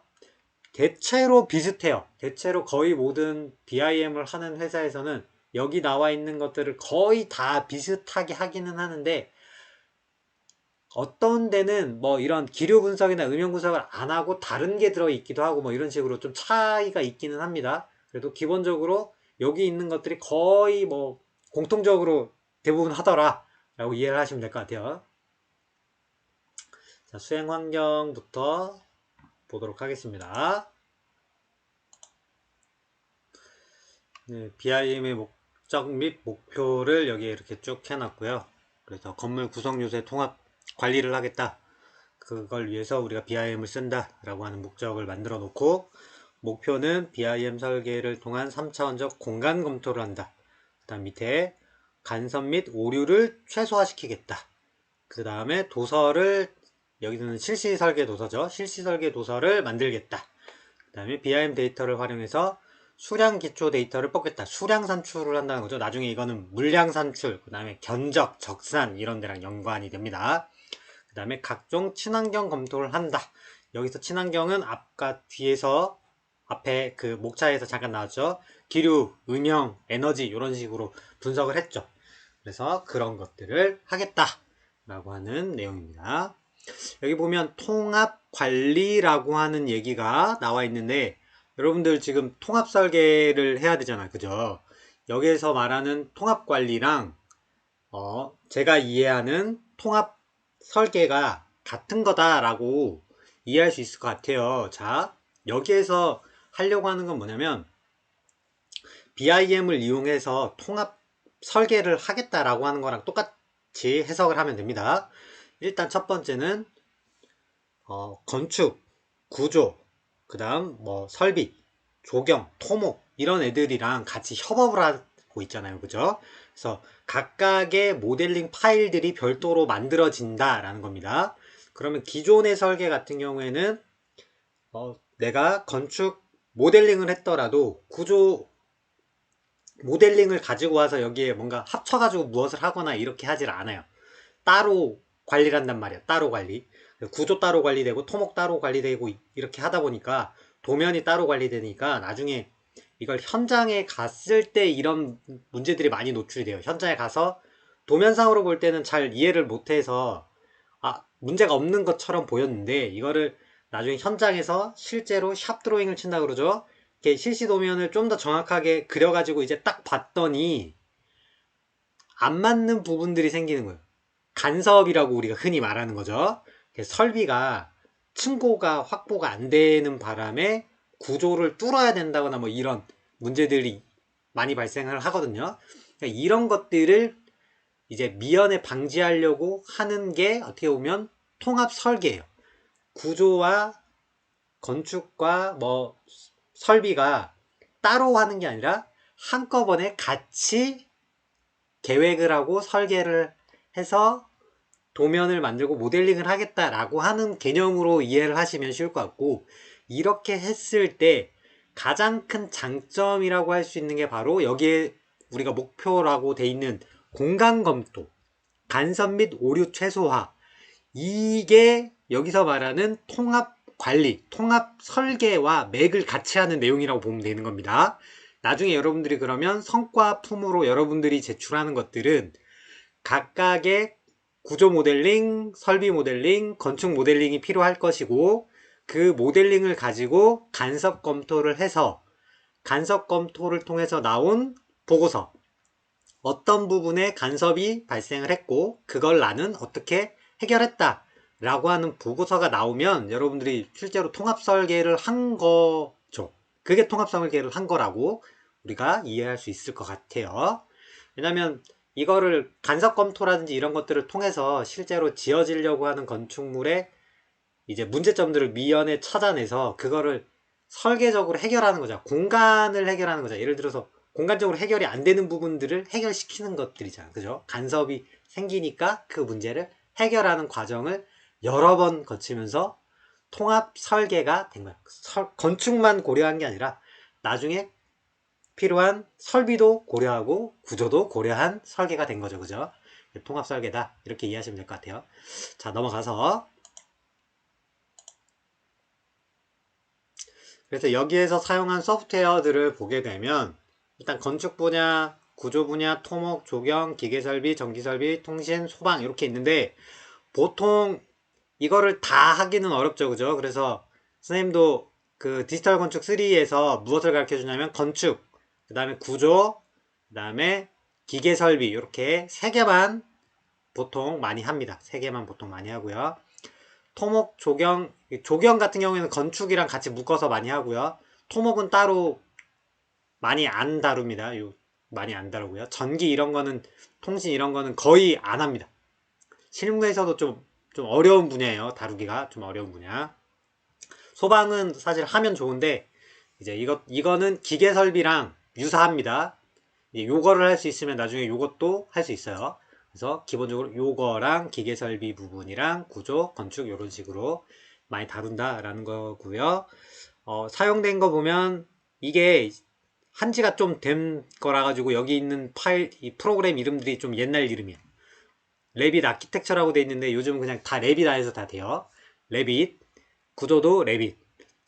대체로 비슷해요. 대체로 거의 모든 BIM을 하는 회사에서는 여기 나와 있는 것들을 거의 다 비슷하게 하기는 하는데, 어떤 데는 뭐 이런 기류 분석이나 음영 분석을 안 하고 다른 게 들어있기도 하고 뭐 이런 식으로 좀 차이가 있기는 합니다. 그래도 기본적으로 여기 있는 것들이 거의 뭐 공통적으로 대부분 하더라 라고 이해를 하시면 될 것 같아요. 자, 수행 환경부터 보도록 하겠습니다. 네, BIM의 목적 및 목표를 여기에 이렇게 쭉 해놨고요. 그래서 건물 구성 요새 통합 관리를 하겠다. 그걸 위해서 우리가 BIM을 쓴다 라고 하는 목적을 만들어 놓고, 목표는 BIM 설계를 통한 3차원적 공간 검토를 한다. 그 다음 밑에 간섭 및 오류를 최소화시키겠다. 그 다음에 도서를, 여기서는 실시 설계 도서죠. 실시 설계 도서를 만들겠다. 그 다음에 BIM 데이터를 활용해서 수량 기초 데이터를 뽑겠다. 수량 산출을 한다는 거죠. 나중에 이거는 물량 산출, 그 다음에 견적, 적산 이런 데랑 연관이 됩니다. 그 다음에 각종 친환경 검토를 한다. 여기서 친환경은 앞과 뒤에서 앞에 그 목차에서 잠깐 나왔죠. 기류, 음영, 에너지 이런 식으로 분석을 했죠. 그래서 그런 것들을 하겠다 라고 하는 내용입니다. 여기 보면 통합관리라고 하는 얘기가 나와 있는데, 여러분들 지금 통합 설계를 해야 되잖아요. 그죠? 여기에서 말하는 통합관리랑 제가 이해하는 통합 설계가 같은 거다라고 이해할 수 있을 것 같아요. 자, 여기에서 하려고 하는 건 뭐냐면 BIM을 이용해서 통합 설계를 하겠다라고 하는 거랑 똑같이 해석을 하면 됩니다. 일단 첫 번째는 건축, 구조, 그 다음 뭐 설비, 조경, 토목 이런 애들이랑 같이 협업을 하고 있잖아요. 그죠? 그래서 각각의 모델링 파일들이 별도로 만들어진다라는 겁니다. 그러면 기존의 설계 같은 경우에는 내가 건축 모델링을 했더라도 구조 모델링을 가지고 와서 여기에 뭔가 합쳐가지고 무엇을 하거나 이렇게 하질 않아요. 따로 관리를 한단 말이야. 따로 관리. 구조 따로 관리되고 토목 따로 관리되고 이렇게 하다 보니까 도면이 따로 관리되니까 나중에 이걸 현장에 갔을 때 이런 문제들이 많이 노출이 돼요. 현장에 가서 도면상으로 볼 때는 잘 이해를 못해서 문제가 없는 것처럼 보였는데, 이거를 나중에 현장에서 실제로 샵 드로잉을 친다 그러죠. 이렇게 실시 도면을 좀 더 정확하게 그려가지고 이제 딱 봤더니 안 맞는 부분들이 생기는 거예요. 간섭이라고 우리가 흔히 말하는 거죠. 설비가 층고가 확보가 안 되는 바람에 구조를 뚫어야 된다거나 뭐 이런 문제들이 많이 발생을 하거든요. 이런 것들을 이제 미연에 방지하려고 하는 게 어떻게 보면 통합 설계예요. 구조와 건축과 뭐 설비가 따로 하는 게 아니라 한꺼번에 같이 계획을 하고 설계를 해서 도면을 만들고 모델링을 하겠다라고 하는 개념으로 이해를 하시면 쉬울 것 같고, 이렇게 했을 때 가장 큰 장점이라고 할 수 있는 게 바로 여기에 우리가 목표라고 돼 있는 공간 검토, 간섭 및 오류 최소화, 이게 여기서 말하는 통합 관리, 통합 설계와 맥을 같이 하는 내용이라고 보면 되는 겁니다. 나중에 여러분들이 그러면 성과품으로 여러분들이 제출하는 것들은 각각의 구조 모델링, 설비 모델링, 건축 모델링이 필요할 것이고, 그 모델링을 가지고 간섭 검토를 해서 간섭 검토를 통해서 나온 보고서, 어떤 부분에 간섭이 발생을 했고 그걸 나는 어떻게 해결했다 라고 하는 보고서가 나오면 여러분들이 실제로 통합 설계를 한 거죠. 그게 통합 설계를 한 거라고 우리가 이해할 수 있을 것 같아요. 왜냐면 이거를 간섭 검토라든지 이런 것들을 통해서 실제로 지어지려고 하는 건축물의 이제 문제점들을 미연에 찾아내서 그거를 설계적으로 해결하는 거죠. 공간을 해결하는 거죠. 예를 들어서 공간적으로 해결이 안 되는 부분들을 해결시키는 것들이잖아. 그죠? 간섭이 생기니까 그 문제를 해결하는 과정을 여러 번 거치면서 통합 설계가 된 거야. 건축만 고려한 게 아니라 나중에 필요한 설비도 고려하고 구조도 고려한 설계가 된 거죠. 그죠? 통합 설계다. 이렇게 이해하시면 될 것 같아요. 자, 넘어가서 그래서 여기에서 사용한 소프트웨어들을 보게 되면 일단 건축 분야, 구조 분야, 토목, 조경, 기계설비, 전기설비, 통신, 소방 이렇게 있는데 보통 이거를 다 하기는 어렵죠. 그죠? 그래서 선생님도 그 디지털 건축 3에서 무엇을 가르쳐 주냐면 건축, 그 다음에 구조, 그 다음에 기계설비 이렇게 3개만 보통 많이 합니다. 3개만 보통 많이 하고요. 토목, 조경 같은 경우에는 건축이랑 같이 묶어서 많이 하고요. 토목은 따로 많이 안 다룹니다. 많이 안 다루고요. 전기 이런 거는, 통신 이런 거는 거의 안 합니다. 실무에서도 좀 어려운 분야예요. 다루기가 좀 어려운 분야. 소방은 사실 하면 좋은데, 이제 이거는 기계 설비랑 유사합니다. 요거를 할 수 있으면 나중에 요것도 할 수 있어요. 그래서 기본적으로 요거랑 기계 설비 부분이랑 구조, 건축 이런 식으로 많이 다룬다라는 거고요. 사용된 거 보면 이게 한지가 좀 된 거라 가지고 여기 있는 파일, 이 프로그램 이름들이 좀 옛날 이름이에요. 레빗 아키텍처라고 돼 있는데 요즘은 그냥 다 레빗 안에서 다 돼요. 레빗, 구조도 레빗,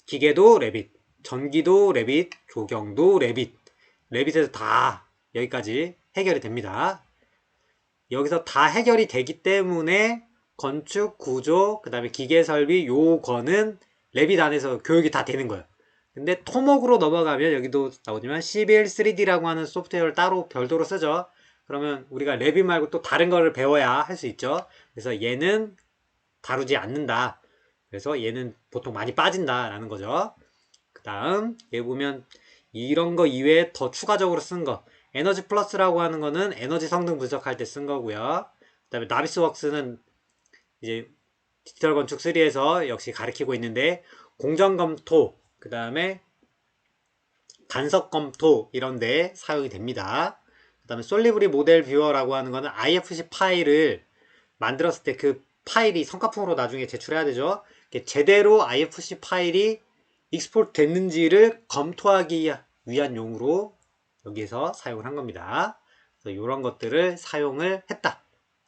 기계도 레빗, 전기도 레빗, 조경도 레빗. 레빗에서 다 여기까지 해결이 됩니다. 여기서 다 해결이 되기 때문에 건축, 구조, 그 다음에 기계설비 요거는 레빗 안에서 교육이 다 되는 거예요. 근데 토목으로 넘어가면 여기도 나오지만 CBL 3D라고 하는 소프트웨어를 따로 별도로 쓰죠. 그러면 우리가 레빗 말고 또 다른 거를 배워야 할 수 있죠. 그래서 얘는 다루지 않는다. 그래서 얘는 보통 많이 빠진다라는 거죠. 그 다음 얘 보면 이런 거 이외에 더 추가적으로 쓴 거 에너지 플러스라고 하는 거는 에너지 성능 분석할 때 쓴 거고요. 그 다음에 나비스웍스는 이제 디지털 건축 3에서 역시 가르치고 있는데 공정 검토, 그 다음에 간섭 검토 이런 데 사용이 됩니다. 그 다음에 솔리브리 모델 뷰어라고 하는 거는 IFC 파일을 만들었을 때 그 파일이 성과품으로 나중에 제출해야 되죠. 제대로 IFC 파일이 익스포트 됐는지를 검토하기 위한 용으로 여기에서 사용을 한 겁니다. 그래서 이런 것들을 사용을 했다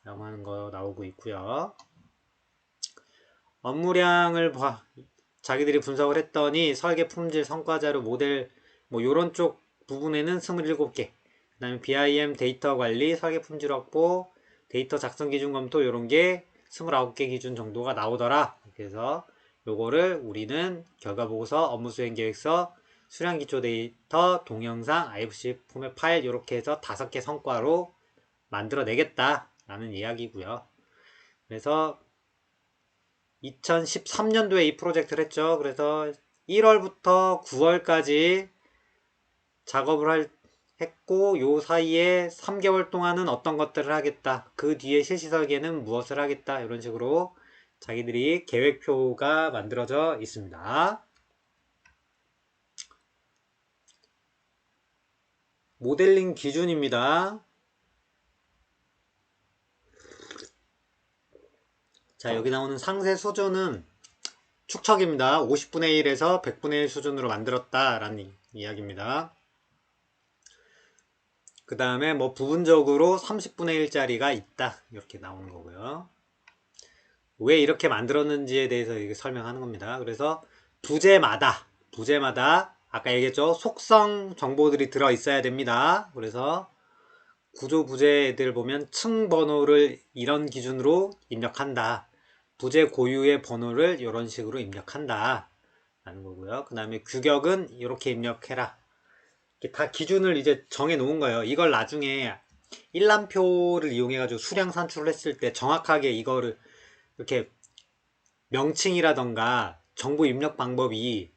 라고 하는 거 나오고 있고요. 업무량을 자기들이 분석을 했더니 설계 품질 성과자료 모델 뭐 요런 쪽 부분에는 27개, 그 다음에 BIM 데이터 관리 설계 품질 확보 데이터 작성 기준 검토 요런 게 29개 기준 정도가 나오더라. 그래서 요거를 우리는 결과보고서, 업무수행계획서, 수량기초 데이터, 동영상, IFC 포맷 파일 이렇게 해서 5개 성과로 만들어내겠다 라는 이야기고요. 그래서 2013년도에 이 프로젝트를 했죠. 그래서 1월부터 9월까지 작업을 했고 요 사이에 3개월 동안은 어떤 것들을 하겠다. 그 뒤에 실시 설계는 무엇을 하겠다. 이런 식으로 자기들이 계획표가 만들어져 있습니다. 모델링 기준입니다. 자, 여기 나오는 상세 수준은 축척입니다. 50분의 1에서 100분의 1 수준으로 만들었다라는 이야기입니다. 그 다음에 뭐 부분적으로 30분의 1짜리가 있다 이렇게 나오는 거고요. 왜 이렇게 만들었는지에 대해서 이게 설명하는 겁니다. 그래서 부재마다 아까 얘기했죠. 속성 정보들이 들어 있어야 됩니다. 그래서 구조 부재들 보면 층 번호를 이런 기준으로 입력한다. 부재 고유의 번호를 이런 식으로 입력한다 라는 거고요. 그 다음에 규격은 이렇게 입력해라. 다 기준을 이제 정해 놓은 거예요. 이걸 나중에 일람표를 이용해 가지고 수량 산출을 했을 때 정확하게 이거를 이렇게 명칭이라던가 정보 입력 방법이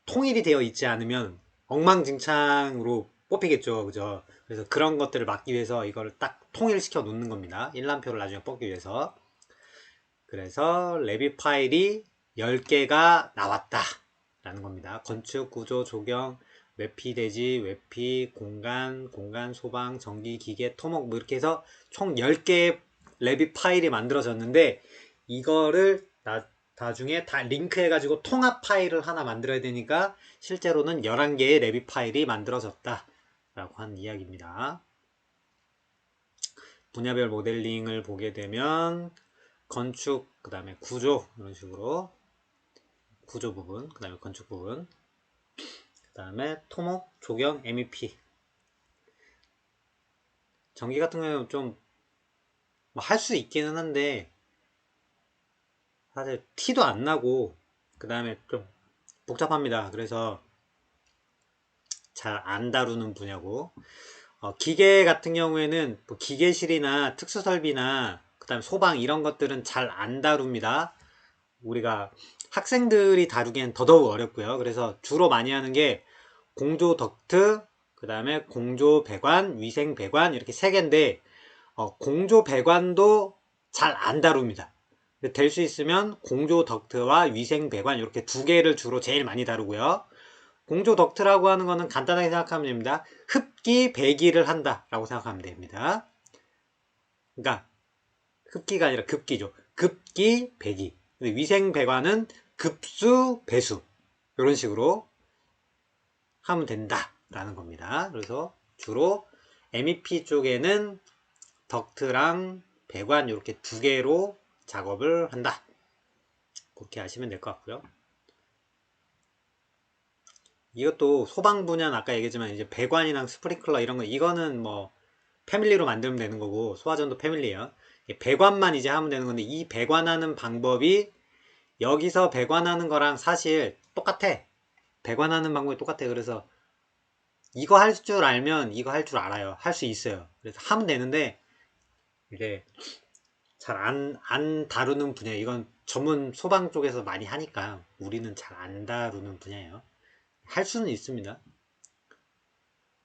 통일이 되어 있지 않으면 엉망진창으로 뽑히겠죠. 그죠? 그래서 그런 것들을 막기 위해서 이걸 딱 통일시켜 놓는 겁니다. 일람표를 나중에 뽑기 위해서. 그래서 레빗 파일이 10개가 나왔다. 라는 겁니다. 건축, 구조, 조경, 외피, 대지, 외피, 공간, 소방, 전기, 기계, 토목 뭐 이렇게 해서 총 10개의 레빗 파일이 만들어졌는데 이거를 나중에 다 링크해 가지고 통합 파일을 하나 만들어야 되니까 실제로는 11개의 레빗 파일이 만들어졌다 라고 한 이야기입니다. 분야별 모델링을 보게 되면 건축, 그 다음에 구조, 이런 식으로 구조 부분, 그 다음에 건축 부분, 그 다음에 토목, 조경, MEP. 전기 같은 경우는 좀 뭐 할 수 있기는 한데 사실 티도 안 나고 그 다음에 좀 복잡합니다. 그래서 잘 안 다루는 분야고, 기계 같은 경우에는 뭐 기계실이나 특수설비나 그 다음에 소방 이런 것들은 잘 안 다룹니다. 우리가 학생들이 다루기엔 더더욱 어렵고요. 그래서 주로 많이 하는 게 공조 덕트, 그 다음에 공조 배관, 위생 배관 이렇게 세 개인데 공조 배관도 잘 안 다룹니다. 될 수 있으면 공조 덕트와 위생 배관 이렇게 두 개를 주로 제일 많이 다루고요. 공조 덕트라고 하는 거는 간단하게 생각하면 됩니다. 흡기, 배기를 한다 라고 생각하면 됩니다. 그러니까 흡기가 아니라 급기죠. 급기, 배기. 위생 배관은 급수, 배수 이런 식으로 하면 된다 라는 겁니다. 그래서 주로 MEP 쪽에는 덕트랑 배관 이렇게 두 개로 작업을 한다. 그렇게 아시면 될 것 같고요. 이것도 소방 분야는 아까 얘기했지만 이제 배관이랑 스프링클러 이런 거 이거는 뭐 패밀리로 만들면 되는 거고 소화전도 패밀리예요. 배관만 이제 하면 되는 건데 이 배관하는 방법이 여기서 배관하는 거랑 사실 똑같아. 배관하는 방법이 똑같아. 그래서 이거 할 줄 알면 이거 할 줄 알아요. 할 수 있어요. 그래서 하면 되는데 이제 잘 안 다루는 분야. 이건 전문 소방 쪽에서 많이 하니까 우리는 잘 안 다루는 분야예요. 할 수는 있습니다.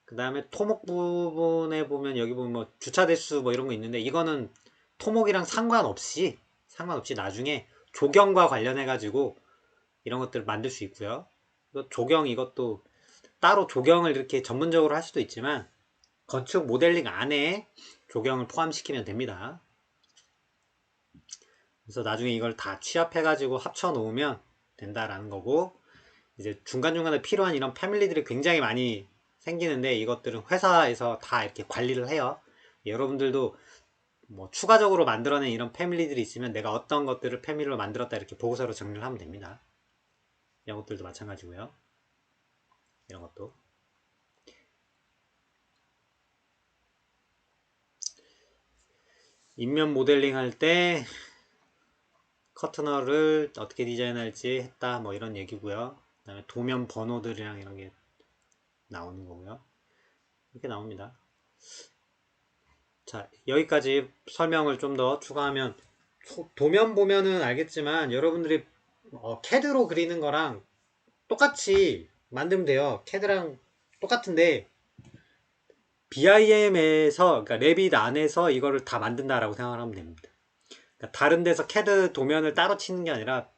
그 다음에 토목 부분에 보면 여기 보면 뭐 주차 대수 뭐 이런 거 있는데 이거는 토목이랑 상관없이 나중에 조경과 관련해 가지고 이런 것들을 만들 수 있고요. 조경 이것도 따로 조경을 이렇게 전문적으로 할 수도 있지만 건축 모델링 안에 조경을 포함시키면 됩니다. 그래서 나중에 이걸 다 취합해 가지고 합쳐 놓으면 된다라는 거고, 이제 중간중간에 필요한 이런 패밀리들이 굉장히 많이 생기는데 이것들은 회사에서 다 이렇게 관리를 해요. 여러분들도 뭐 추가적으로 만들어낸 이런 패밀리들이 있으면 내가 어떤 것들을 패밀리로 만들었다 이렇게 보고서로 정리를 하면 됩니다. 이런 것들도 마찬가지고요. 이런 것도. 인면 모델링 할 때 커트너를 어떻게 디자인할지 했다 뭐 이런 얘기고요. 그 다음에 도면 번호들이랑 이런 게 나오는 거고요. 이렇게 나옵니다. 자, 여기까지 설명을 좀 더 추가하면 도면 보면은 알겠지만 여러분들이 캐드로 그리는 거랑 똑같이 만들면 돼요. 캐드랑 똑같은데 BIM에서 그러니까 레빗 안에서 이거를 다 만든다라고 생각을 하면 됩니다. 그러니까 다른 데서 캐드 도면을 따로 치는 게 아니라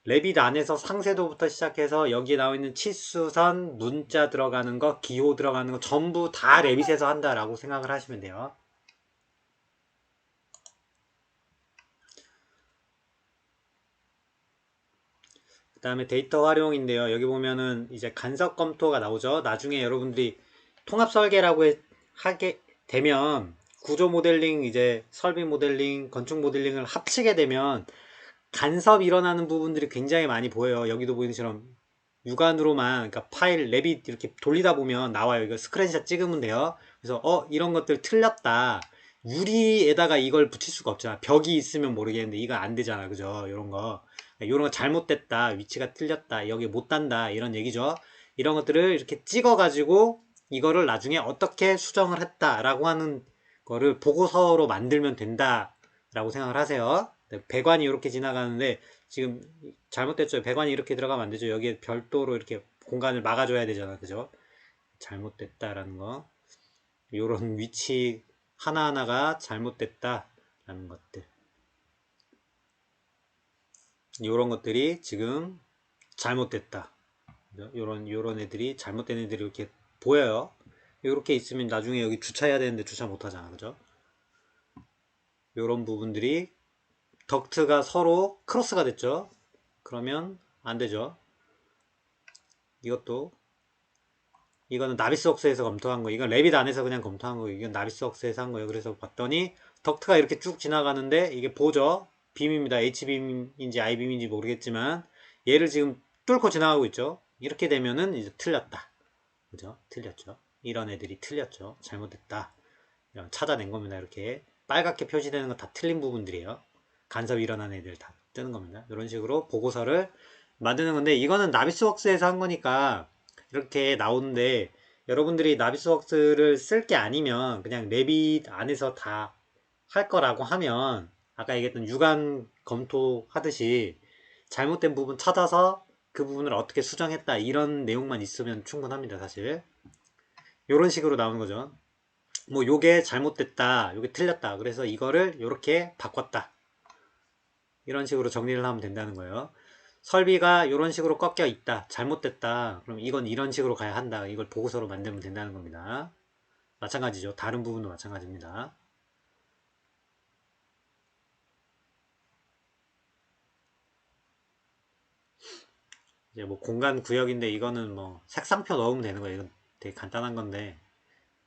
레빗 안에서 상세도부터 시작해서 여기에 나와 있는 치수선, 문자 들어가는 거, 기호 들어가는 거 전부 다 레빗에서 한다라고 생각을 하시면 돼요. 그 다음에 데이터 활용인데요. 여기 보면은 이제 간섭 검토가 나오죠. 나중에 여러분들이 통합 설계라고 하게 되면 구조 모델링, 이제 설비 모델링, 건축 모델링을 합치게 되면 간섭 일어나는 부분들이 굉장히 많이 보여요. 여기도 보이는 것처럼 육안으로만, 그러니까 파일 레빗 이렇게 돌리다 보면 나와요. 이거 스크린샷 찍으면 돼요. 그래서 이런 것들 틀렸다. 유리에다가 이걸 붙일 수가 없잖아. 벽이 있으면 모르겠는데 이거 안 되잖아. 그죠? 이런 거. 이런 거 잘못됐다. 위치가 틀렸다. 여기 못 단다. 이런 얘기죠. 이런 것들을 이렇게 찍어 가지고 이거를 나중에 어떻게 수정을 했다라고 하는 거를 보고서로 만들면 된다라고 생각을 하세요. 배관이 이렇게 지나가는데 지금 잘못됐죠. 배관이 이렇게 들어가면 안 되죠. 여기에 별도로 이렇게 공간을 막아줘야 되잖아. 그죠? 잘못됐다라는 거. 요런 위치 하나하나가 잘못됐다라는 것들. 요런 것들이 지금 잘못됐다. 요런 애들이 잘못된 애들이 이렇게 보여요. 이렇게 있으면 나중에 여기 주차해야 되는데 주차 못 하잖아. 그죠? 요런 부분들이 덕트가 서로 크로스가 됐죠. 그러면 안 되죠. 이것도 이거는 나비스웍스에서 검토한 거, 이건 레빗 안에서 그냥 검토한 거, 이건 나비스웍스에서 한 거예요. 그래서 봤더니 덕트가 이렇게 쭉 지나가는데 이게 보죠. 빔입니다. H빔인지 I빔인지 모르겠지만 얘를 지금 뚫고 지나가고 있죠. 이렇게 되면은 이제 틀렸다. 그죠? 틀렸죠. 이런 애들이 틀렸죠. 잘못됐다. 이런 찾아낸 겁니다. 이렇게 빨갛게 표시되는 거 다 틀린 부분들이에요. 간섭이 일어난 애들 다 뜨는 겁니다. 이런 식으로 보고서를 만드는 건데, 이거는 나비스웍스에서 한 거니까 이렇게 나오는데, 여러분들이 나비스웍스를 쓸 게 아니면 그냥 레빗 안에서 다 할 거라고 하면 아까 얘기했던 유관 검토하듯이 잘못된 부분 찾아서 그 부분을 어떻게 수정했다 이런 내용만 있으면 충분합니다. 사실 이런 식으로 나오는 거죠. 뭐 요게 잘못됐다, 요게 틀렸다, 그래서 이거를 요렇게 바꿨다, 이런 식으로 정리를 하면 된다는 거예요. 설비가 이런 식으로 꺾여 있다, 잘못됐다, 그럼 이건 이런 식으로 가야 한다, 이걸 보고서로 만들면 된다는 겁니다. 마찬가지죠. 다른 부분도 마찬가지입니다. 이제 뭐 공간 구역인데 이거는 뭐 색상표 넣으면 되는 거예요. 이건 되게 간단한 건데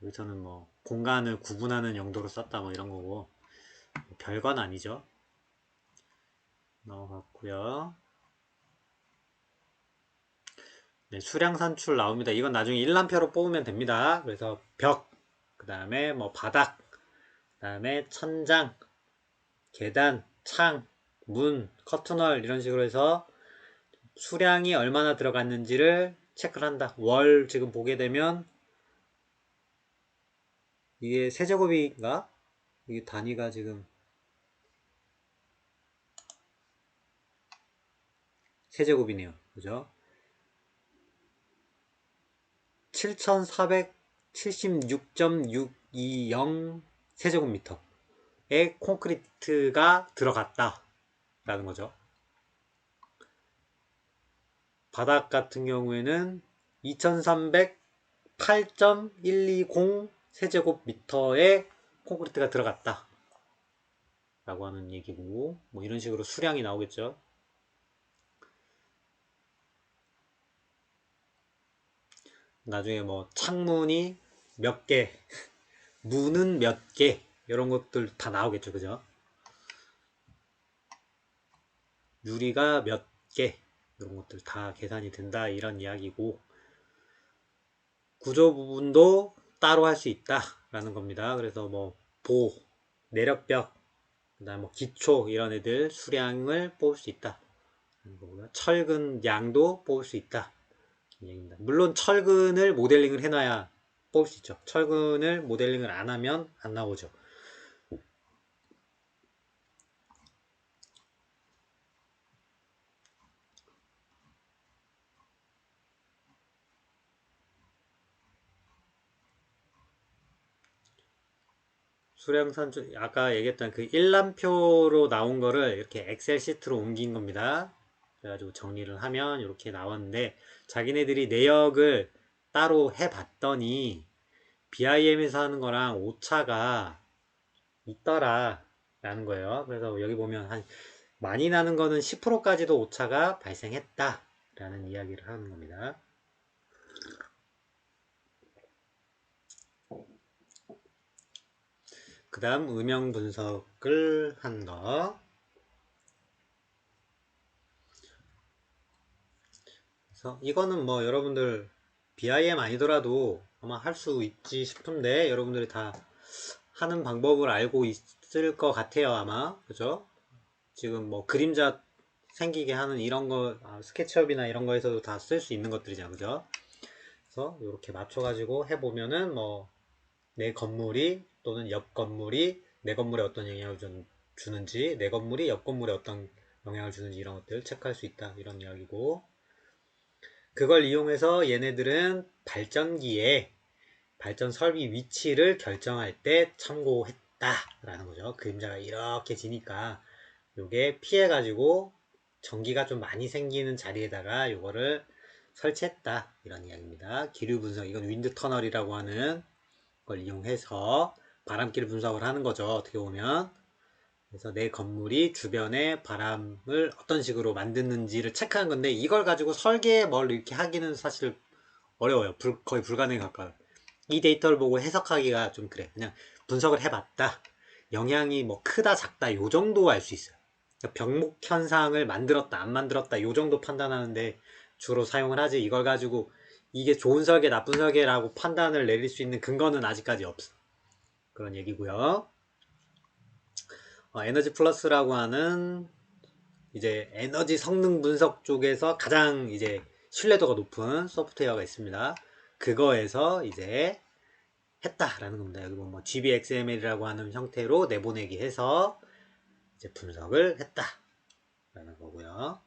여기서는 뭐 공간을 구분하는 용도로 썼다 뭐 이런 거고 별건 아니죠. 넘어갔고요. 네, 수량 산출 나옵니다. 이건 나중에 일람표로 뽑으면 됩니다. 그래서 벽, 그 다음에 뭐 바닥, 그 다음에 천장, 계단, 창, 문, 커튼월 이런 식으로 해서 수량이 얼마나 들어갔는지를 체크를 한다. 월 지금 보게 되면 이게 세제곱인가? 이게 단위가 지금 세제곱이네요. 그죠? 7476.620 세제곱미터의 콘크리트가 들어갔다 라는 거죠. 바닥 같은 경우에는 2308.120 세제곱미터의 콘크리트가 들어갔다 라고 하는 얘기고, 뭐 이런 식으로 수량이 나오겠죠. 나중에 뭐 창문이 몇 개, 문은 몇 개, 이런 것들 다 나오겠죠. 그죠? 유리가 몇 개, 이런 것들 다 계산이 된다 이런 이야기고, 구조 부분도 따로 할 수 있다 라는 겁니다. 그래서 뭐 보, 내력벽, 그 다음 뭐 기초 이런 애들 수량을 뽑을 수 있다. 철근 양도 뽑을 수 있다. 물론 철근을 모델링을 해놔야 뽑을 수 있죠. 철근을 모델링을 안 하면 안 나오죠. 수량산출, 아까 얘기했던 그 일람표로 나온 거를 이렇게 엑셀 시트로 옮긴 겁니다. 그래가지고 정리를 하면 이렇게 나왔는데, 자기네들이 내역을 따로 해봤더니 BIM에서 하는 거랑 오차가 있더라 라는 거예요. 그래서 여기 보면 한 많이 나는 거는 10%까지도 오차가 발생했다 라는 이야기를 하는 겁니다. 그 다음 음영 분석을 한 거. 그래서 이거는 뭐 여러분들 BIM 아니더라도 아마 할 수 있지 싶은데, 여러분들이 다 하는 방법을 알고 있을 것 같아요. 아마. 그죠? 지금 뭐 그림자 생기게 하는 이런 거, 스케치업이나 이런 거에서도 다 쓸 수 있는 것들이잖아요. 그죠? 그래서 이렇게 맞춰가지고 해보면은 뭐 내 건물이 또는 옆 건물이 내 건물에 어떤 영향을 주는지, 내 건물이 옆 건물에 어떤 영향을 주는지 이런 것들 체크할 수 있다 이런 이야기고, 그걸 이용해서 얘네들은 발전기에 발전 설비 위치를 결정할 때 참고했다 라는 거죠. 그림자가 이렇게 지니까 요게 피해 가지고 전기가 좀 많이 생기는 자리에다가 요거를 설치했다 이런 이야기입니다. 기류 분석, 이건 윈드 터널이라고 하는 걸 이용해서 바람길 분석을 하는 거죠. 어떻게 보면. 그래서 내 건물이 주변에 바람을 어떤 식으로 만드는지를 체크하는 건데, 이걸 가지고 설계에 뭘 이렇게 하기는 사실 어려워요. 거의 불가능에 가까워요. 이 데이터를 보고 해석하기가 좀 그래. 그냥 분석을 해봤다. 영향이 뭐 크다 작다 요 정도 알 수 있어요. 그러니까 병목 현상을 만들었다 안 만들었다 요 정도 판단하는데 주로 사용을 하지, 이걸 가지고 이게 좋은 설계 나쁜 설계라고 판단을 내릴 수 있는 근거는 아직까지 없어. 그런 얘기고요. 에너지 플러스라고 하는 이제 에너지 성능 분석 쪽에서 가장 이제 신뢰도가 높은 소프트웨어가 있습니다. 그거에서 이제 했다라는 겁니다. 여기 뭐 GBXML이라고 하는 형태로 내보내기 해서 이제 분석을 했다라는 거고요.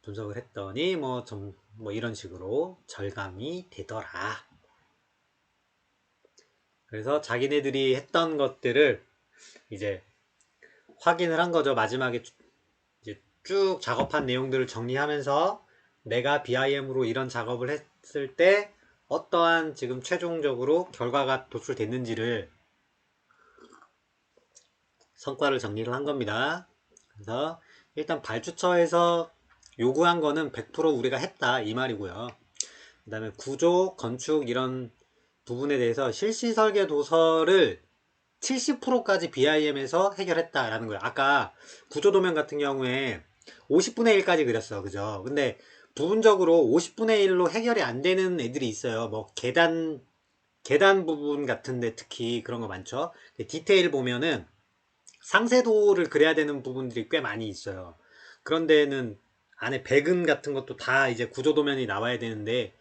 분석을 했더니 뭐 이런 식으로 절감이 되더라. 그래서 자기네들이 했던 것들을 이제 확인을 한 거죠. 마지막에 이제 쭉 작업한 내용들을 정리하면서 내가 BIM으로 이런 작업을 했을 때 어떠한 지금 최종적으로 결과가 도출됐는지를 성과를 정리를 한 겁니다. 그래서 일단 발주처에서 요구한 거는 100% 우리가 했다 이 말이고요. 그 다음에 구조, 건축 이런 부분에 대해서 실시 설계 도서를 70%까지 BIM에서 해결했다라는 거예요. 아까 구조도면 같은 경우에 50분의 1까지 그렸어. 그죠? 근데 부분적으로 50분의 1로 해결이 안 되는 애들이 있어요. 뭐 계단 부분 같은데 특히 그런 거 많죠. 디테일 보면은 상세도를 그려야 되는 부분들이 꽤 많이 있어요. 그런 데는 안에 배근 같은 것도 다 이제 구조도면이 나와야 되는데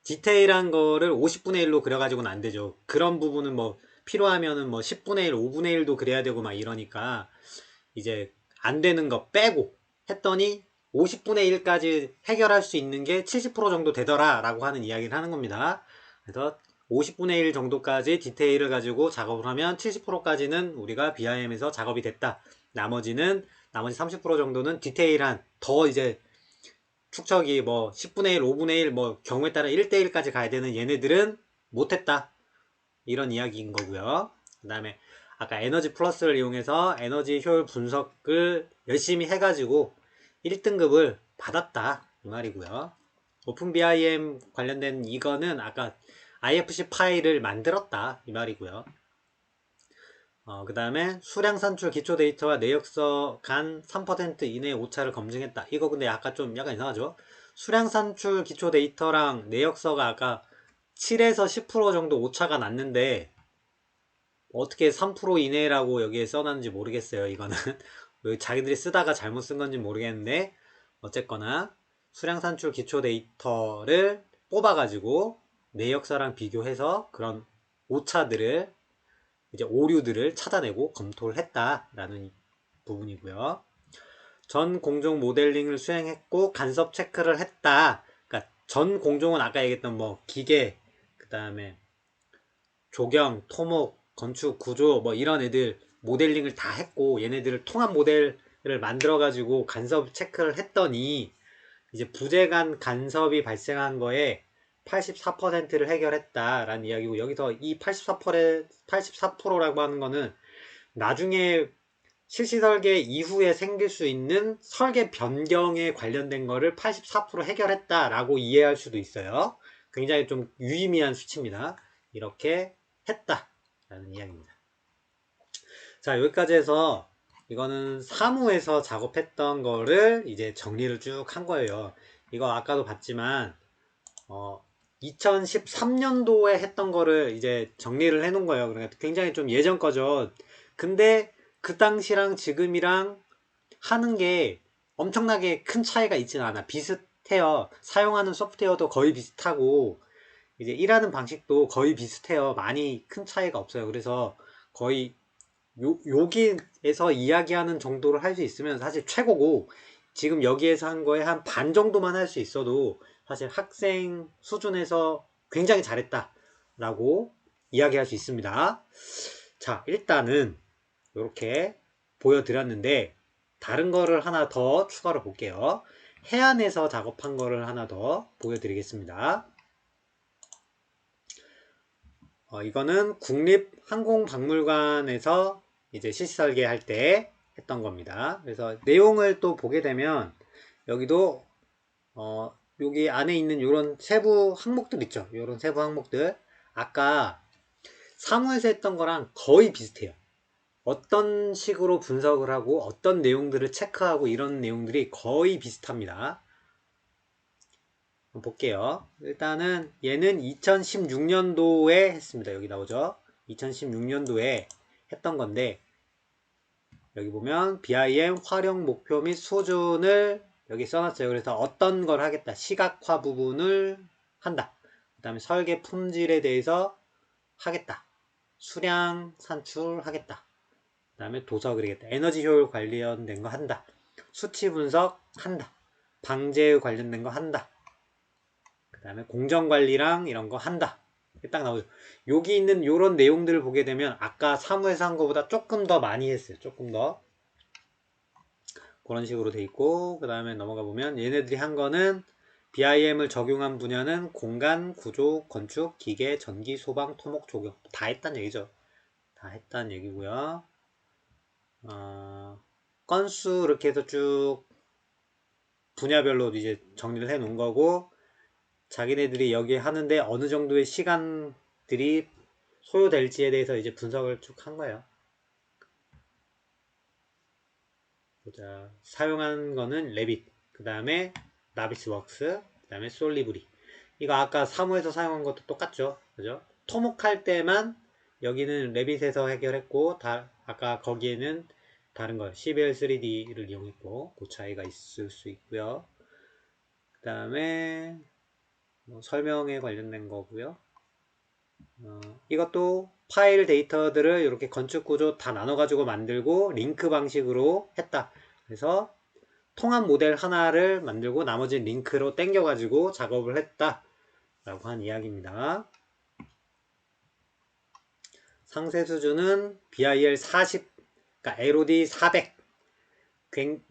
디테일한 거를 50분의 1로 그려가지고는 안 되죠. 그런 부분은 뭐 필요하면은 뭐 10분의 1, 5분의 1도 그려야 되고 막 이러니까 이제 안 되는 거 빼고 했더니 50분의 1까지 해결할 수 있는 게 70% 정도 되더라 라고 하는 이야기를 하는 겁니다. 그래서 50분의 1 정도까지 디테일을 가지고 작업을 하면 70%까지는 우리가 BIM에서 작업이 됐다. 나머지 30% 정도는 디테일한 더 이제 축척이 뭐 10분의 1, 5분의 1 뭐 경우에 따라 1대1까지 가야 되는 얘네들은 못했다. 이런 이야기인 거고요. 그 다음에 아까 에너지 플러스를 이용해서 에너지 효율 분석을 열심히 해가지고 1등급을 받았다. 이 말이고요. 오픈BIM 관련된 이거는 아까 IFC 파일을 만들었다. 이 말이고요. 그 다음에 수량 산출 기초 데이터와 내역서 간 3% 이내의 오차를 검증했다. 이거 근데 아까 좀 약간 이상하죠? 수량 산출 기초 데이터랑 내역서가 아까 7에서 10% 정도 오차가 났는데 어떻게 3% 이내라고 여기에 써놨는지 모르겠어요. 이거는 자기들이 쓰다가 잘못 쓴 건지 모르겠는데 어쨌거나 수량 산출 기초 데이터를 뽑아가지고 내역서랑 비교해서 그런 오차들을 이제 오류들을 찾아내고 검토를 했다라는 부분이고요. 전 공종 모델링을 수행했고 간섭 체크를 했다. 그러니까 전 공종은 아까 얘기했던 뭐 기계, 그 다음에 조경, 토목, 건축, 구조 뭐 이런 애들 모델링을 다 했고 얘네들을 통합 모델을 만들어 가지고 간섭 체크를 했더니 이제 부재간 간섭이 발생한 거에 84%를 해결했다라는 이야기고, 여기서 이 84%라고 하는 거는 나중에 실시 설계 이후에 생길 수 있는 설계 변경에 관련된 거를 84% 해결했다라고 이해할 수도 있어요. 굉장히 좀 유의미한 수치입니다. 이렇게 했다라는 이야기입니다. 자, 여기까지 해서 이거는 사무에서 작업했던 거를 이제 정리를 쭉 한 거예요. 이거 아까도 봤지만 2013년도에 했던 거를 이제 정리를 해 놓은 거예요. 그러니까 굉장히 좀 예전 거죠. 근데 그 당시랑 지금이랑 하는 게 엄청나게 큰 차이가 있지는 않아. 비슷해요. 사용하는 소프트웨어도 거의 비슷하고 이제 일하는 방식도 거의 비슷해요. 많이 큰 차이가 없어요. 그래서 거의 여기에서 이야기하는 정도를 할 수 있으면 사실 최고고, 지금 여기에서 한 거에 한 반 정도만 할 수 있어도 사실 학생 수준에서 굉장히 잘했다 라고 이야기할 수 있습니다. 자, 일단은 이렇게 보여드렸는데 다른 거를 하나 더 추가로 볼게요. 해안에서 작업한 거를 하나 더 보여드리겠습니다. 이거는 국립항공박물관에서 이제 실시설계할 때 했던 겁니다. 그래서 내용을 또 보게 되면 여기도 여기 안에 있는 이런 세부 항목들 있죠. 이런 세부 항목들 아까 사무에서 했던 거랑 거의 비슷해요. 어떤 식으로 분석을 하고 어떤 내용들을 체크하고 이런 내용들이 거의 비슷합니다. 볼게요. 일단은 얘는 2016년도에 했습니다. 여기 나오죠. 2016년도에 했던 건데 여기 보면 BIM 활용 목표 및 수준을 여기 써놨어요. 그래서 어떤 걸 하겠다. 시각화 부분을 한다. 그 다음에 설계 품질에 대해서 하겠다. 수량 산출하겠다. 그 다음에 도서 그리겠다. 에너지 효율 관련된 거 한다. 수치 분석 한다. 방제 관련된 거 한다. 그 다음에 공정관리랑 이런 거 한다. 딱 나오죠. 여기 있는 요런 내용들을 보게 되면 아까 사무에서 한 거보다 조금 더 많이 했어요. 조금 더. 그런 식으로 돼 있고 그 다음에 넘어가 보면 얘네들이 한 거는 BIM을 적용한 분야는 공간, 구조, 건축, 기계, 전기, 소방, 토목, 조경 다 했단 얘기죠. 다 했단 얘기고요. 건수 이렇게 해서 쭉 분야별로 이제 정리를 해 놓은 거고 자기네들이 여기 하는데 어느 정도의 시간들이 소요될지에 대해서 이제 분석을 쭉 한 거예요. 보자. 사용한 거는 레빗, 그 다음에 나비스웍스, 그 다음에 솔리브리. 이거 아까 사무에서 사용한 것도 똑같죠, 그죠? 토목할 때만 여기는 레빗에서 해결했고, 아까 거기에는 다른 거 CBL 3D를 이용했고, 그 차이가 있을 수 있고요. 그 다음에 설명에 관련된 거고요. 이것도 파일 데이터들을 이렇게 건축 구조 다 나눠 가지고 만들고 링크 방식으로 했다. 그래서 통합 모델 하나를 만들고 나머지 링크로 땡겨 가지고 작업을 했다 라고 한 이야기입니다. 상세 수준은 BIL 40, 그러니까 LOD 400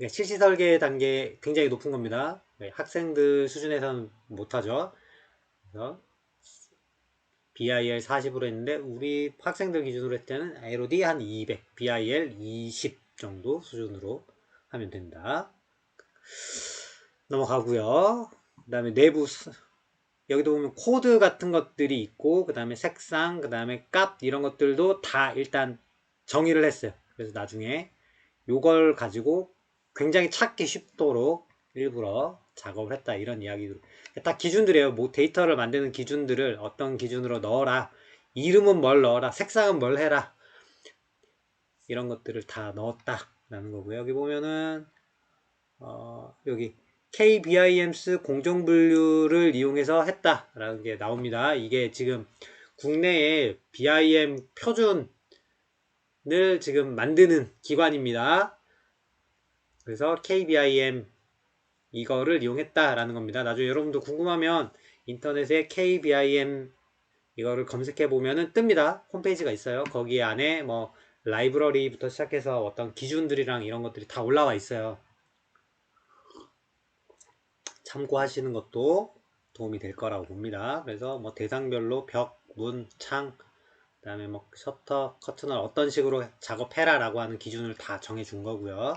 실시 설계 단계 굉장히 높은 겁니다. 학생들 수준에서는 못하죠. 그래서 BIL 40으로 했는데 우리 학생들 기준으로 했을 때는 LOD 한 200, BIL 20 정도 수준으로 하면 된다. 넘어가고요. 그 다음에 내부 여기도 보면 코드 같은 것들이 있고 그 다음에 색상, 그 다음에 값 이런 것들도 다 일단 정의를 했어요. 그래서 나중에 요걸 가지고 굉장히 찾기 쉽도록 일부러 작업을 했다 이런 이야기들 다 기준들이에요. 뭐 데이터를 만드는 기준들을 어떤 기준으로 넣어라, 이름은 뭘 넣어라, 색상은 뭘 해라, 이런 것들을 다 넣었다 라는 거고요. 여기 보면은 여기 KBIMS 공정분류를 이용해서 했다 라는 게 나옵니다. 이게 지금 국내에 BIM 표준을 지금 만드는 기관입니다. 그래서 KBIM 이거를 이용했다라는 겁니다. 나중에 여러분도 궁금하면 인터넷에 KBIM 이거를 검색해 보면은 뜹니다. 홈페이지가 있어요. 거기 안에 뭐 라이브러리부터 시작해서 어떤 기준들이랑 이런 것들이 다 올라와 있어요. 참고하시는 것도 도움이 될 거라고 봅니다. 그래서 뭐 대상별로 벽, 문, 창, 그 다음에 뭐 셔터, 커튼을 어떤 식으로 작업해라 라고 하는 기준을 다 정해 준 거고요.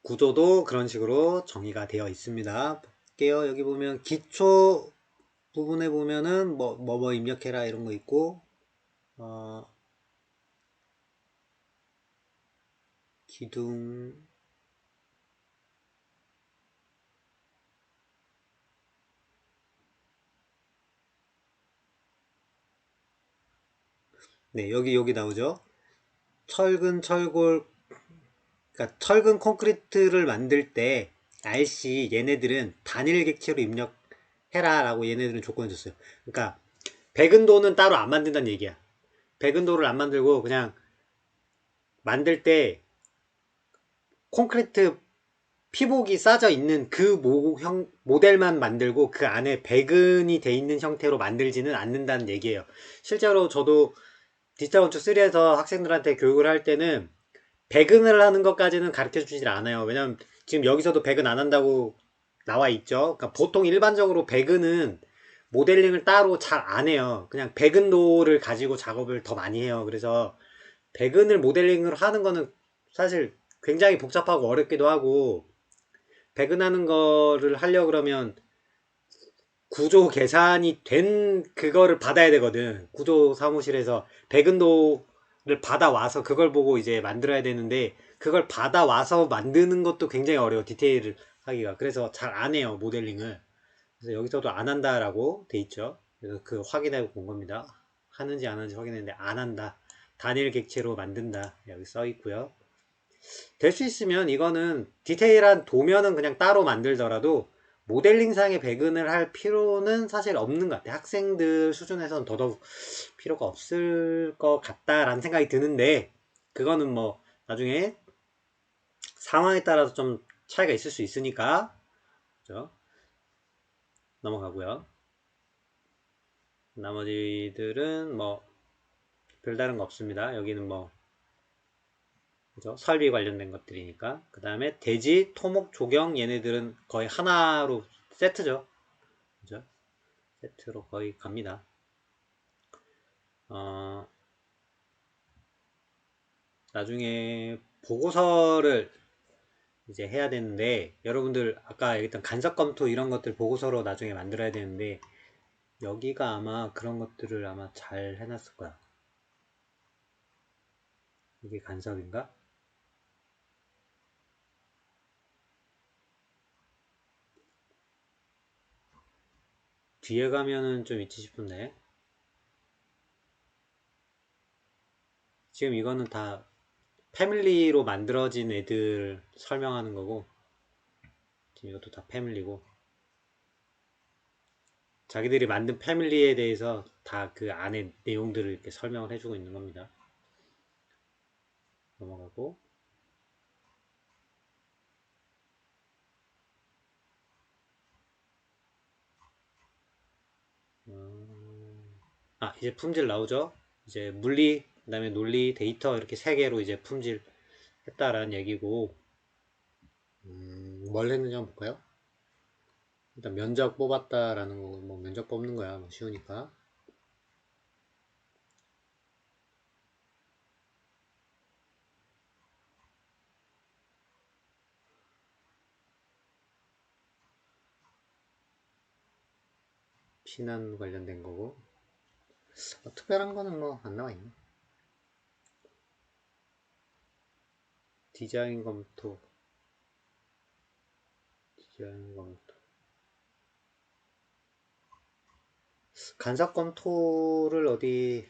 구조도 그런 식으로 정의가 되어 있습니다. 볼게요. 여기 보면 기초 부분에 보면은 뭐 입력해라 이런 거 있고 기둥 네 여기 나오죠. 철근 철골 그러니까 철근 콘크리트를 만들 때 RC 얘네들은 단일 객체로 입력해라 라고 얘네들은 조건을 줬어요. 그러니까 백은도는 따로 안 만든다는 얘기야. 백은도를 안 만들고 그냥 만들 때 콘크리트 피복이 싸져 있는 그 모델만 만들고 그 안에 백은이 돼 있는 형태로 만들지는 않는다는 얘기예요. 실제로 저도 디지털 건축 3에서 학생들한테 교육을 할 때는 백은을 하는 것까지는 가르쳐 주질 않아요. 왜냐면 지금 여기서도 배근 안 한다고 나와 있죠. 그러니까 보통 일반적으로 배근은 모델링을 따로 잘 안 해요. 그냥 배근도를 가지고 작업을 더 많이 해요. 그래서 배근을 모델링을 하는 거는 사실 굉장히 복잡하고 어렵기도 하고, 배근하는 거를 하려고 그러면 구조 계산이 된 그거를 받아야 되거든. 구조 사무실에서 배근도를 받아와서 그걸 보고 이제 만들어야 되는데, 그걸 받아와서 만드는 것도 굉장히 어려워, 디테일을 하기가. 그래서 잘 안 해요, 모델링을. 그래서 여기서도 안 한다라고 돼 있죠. 그래서 그 확인해 본 겁니다. 하는지 안 하는지 확인했는데 안 한다. 단일 객체로 만든다. 여기 써 있고요. 될 수 있으면 이거는 디테일한 도면은 그냥 따로 만들더라도 모델링상에 배근을 할 필요는 사실 없는 것 같아요. 학생들 수준에서는 더더욱 필요가 없을 것 같다라는 생각이 드는데, 그거는 뭐 나중에 상황에 따라서 좀 차이가 있을 수 있으니까. 그죠? 넘어가고요. 나머지들은 뭐 별다른 거 없습니다. 여기는 뭐 그죠? 설비 관련된 것들이니까. 그 다음에 돼지, 토목, 조경 얘네들은 거의 하나로 세트죠. 그죠? 세트로 거의 갑니다. 어, 나중에 보고서를 이제 해야 되는데, 여러분들 아까 얘기했던 간접 검토 이런 것들 보고서로 나중에 만들어야 되는데, 여기가 아마 그런 것들을 아마 잘 해놨을 거야. 이게 간섭인가? 뒤에 가면은 좀 있지 싶은데, 지금 이거는 다 패밀리로 만들어진 애들 설명하는 거고, 지금 이것도 다 패밀리고, 자기들이 만든 패밀리에 대해서 다 그 안에 내용들을 이렇게 설명을 해주고 있는 겁니다. 넘어가고, 이제 품질 나오죠? 이제 물리, 그 다음에 논리, 데이터 이렇게 세 개로 이제 품질 했다라는 얘기고, 뭘 했는지 한번 볼까요? 일단 면적 뽑았다라는 거고, 뭐 면적 뽑는 거야, 뭐 쉬우니까. 피난 관련된 거고, 특별한 거는 뭐 안 나와 있네. 디자인 검토, 디자인 검토. 간접 검토를 어디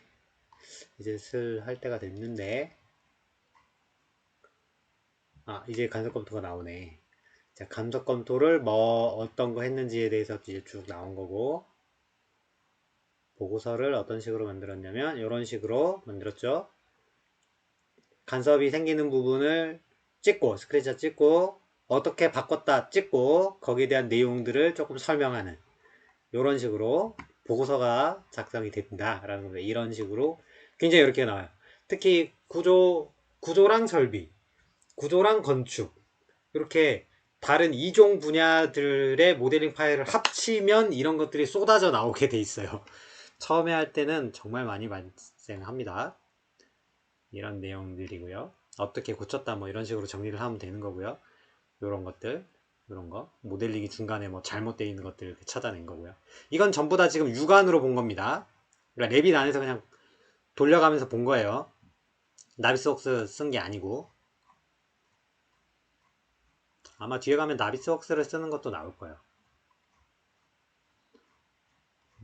이제 할 때가 됐는데, 이제 간접 검토가 나오네. 자, 간접 검토를 뭐 어떤 거 했는지에 대해서 이제 쭉 나온 거고, 보고서를 어떤 식으로 만들었냐면 이런 식으로 만들었죠. 간섭이 생기는 부분을 찍고, 스크래쳐 찍고, 어떻게 바꿨다 찍고, 거기에 대한 내용들을 조금 설명하는 이런 식으로 보고서가 작성이 된다라는 겁니다. 이런 식으로 굉장히 이렇게 나와요. 특히 구조랑 설비, 구조랑 건축, 이렇게 다른 이종 분야들의 모델링 파일을 합치면 이런 것들이 쏟아져 나오게 돼 있어요. 처음에 할 때는 정말 많이 발생합니다. 이런 내용들이고요. 어떻게 고쳤다 뭐 이런 식으로 정리를 하면 되는 거고요. 이런 것들, 이런 거 모델링이 중간에 뭐 잘못되어 있는 것들 이렇게 찾아낸 거고요. 이건 전부 다 지금 육안으로 본 겁니다. 그러니까 레빗 안에서 그냥 돌려가면서 본 거예요. 나비스웍스 쓴 게 아니고. 아마 뒤에 가면 나비스웍스를 쓰는 것도 나올 거예요.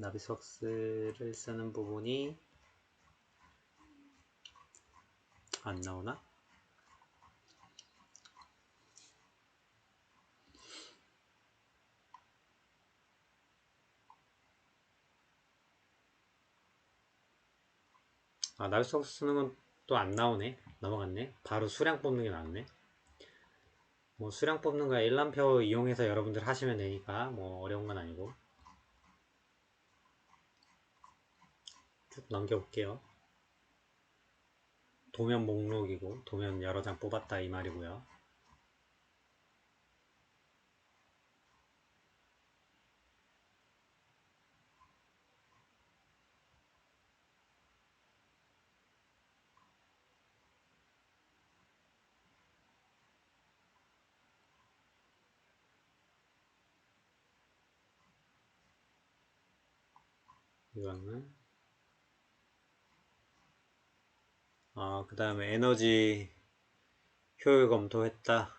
나비스웍스를 쓰는 부분이 안 나오나? 나비스웍스 쓰는 건 또 안 나오네. 넘어갔네. 바로 수량 뽑는 게 나왔네. 뭐 수량 뽑는 거야 일람표 이용해서 여러분들 하시면 되니까 뭐 어려운 건 아니고. 쭉 넘겨볼게요. 도면 목록이고 도면 여러 장 뽑았다 이 말이고요. 이거는 그 다음에 에너지 효율 검토했다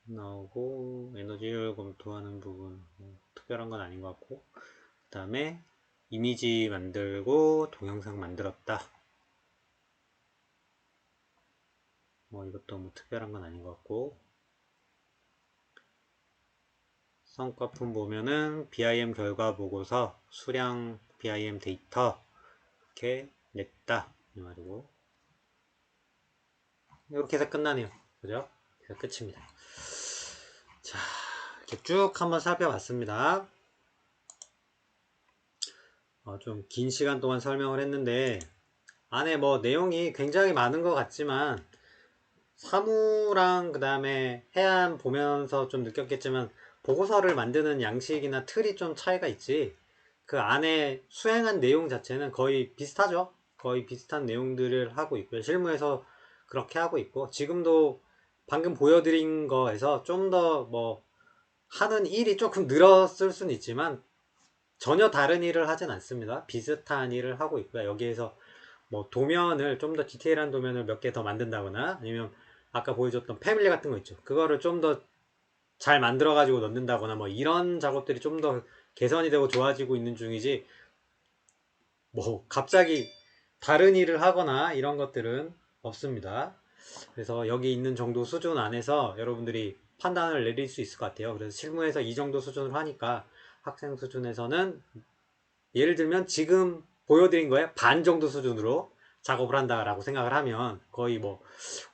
나오고, 에너지 효율 검토하는 부분 특별한 건 아닌 것 같고, 그 다음에 이미지 만들고 동영상 만들었다. 이것도 뭐 특별한 건 아닌 것 같고, 성과품 보면은 BIM 결과 보고서, 수량 BIM 데이터 이렇게 냈다 이 말이고, 이렇게 해서 끝나네요. 그죠? 그래서 끝입니다. 자, 이렇게 쭉 한번 살펴봤습니다. 좀 긴 시간 동안 설명을 했는데 안에 뭐 내용이 굉장히 많은 것 같지만, 사무랑 그 다음에 해안 보면서 좀 느꼈겠지만 보고서를 만드는 양식이나 틀이 좀 차이가 있지, 그 안에 수행한 내용 자체는 거의 비슷하죠. 거의 비슷한 내용들을 하고 있고요. 실무에서 그렇게 하고 있고, 지금도 방금 보여드린 거에서 좀 더 뭐 하는 일이 조금 늘었을 수는 있지만 전혀 다른 일을 하진 않습니다. 비슷한 일을 하고 있고요. 여기에서 뭐 도면을 좀 더 디테일한 도면을 몇 개 더 만든다거나, 아니면 아까 보여줬던 패밀리 같은 거 있죠, 그거를 좀 더 잘 만들어 가지고 넣는다거나, 뭐 이런 작업들이 좀 더 개선이 되고 좋아지고 있는 중이지, 뭐 갑자기 다른 일을 하거나 이런 것들은 없습니다. 그래서 여기 있는 정도 수준 안에서 여러분들이 판단을 내릴 수 있을 것 같아요. 그래서 실무에서 이 정도 수준으로 하니까 학생 수준에서는, 예를 들면 지금 보여드린 거에 반 정도 수준으로 작업을 한다라고 생각을 하면 거의 뭐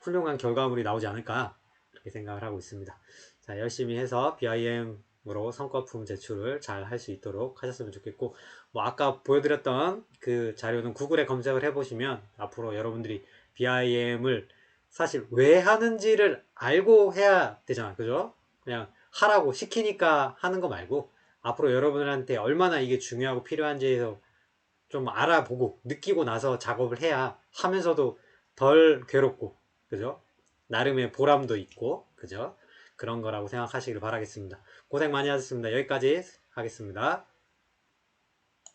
훌륭한 결과물이 나오지 않을까, 그렇게 생각을 하고 있습니다. 자, 열심히 해서 BIM으로 성과품 제출을 잘 할 수 있도록 하셨으면 좋겠고, 뭐 아까 보여드렸던 그 자료는 구글에 검색을 해보시면 앞으로 여러분들이 BIM을 사실 왜 하는지를 알고 해야 되잖아, 그죠? 그냥 하라고 시키니까 하는 거 말고, 앞으로 여러분들한테 얼마나 이게 중요하고 필요한지에서 좀 알아보고 느끼고 나서 작업을 해야 하면서도 덜 괴롭고, 그죠? 나름의 보람도 있고, 그죠? 그런 거라고 생각하시길 바라겠습니다. 고생 많이 하셨습니다. 여기까지 하겠습니다.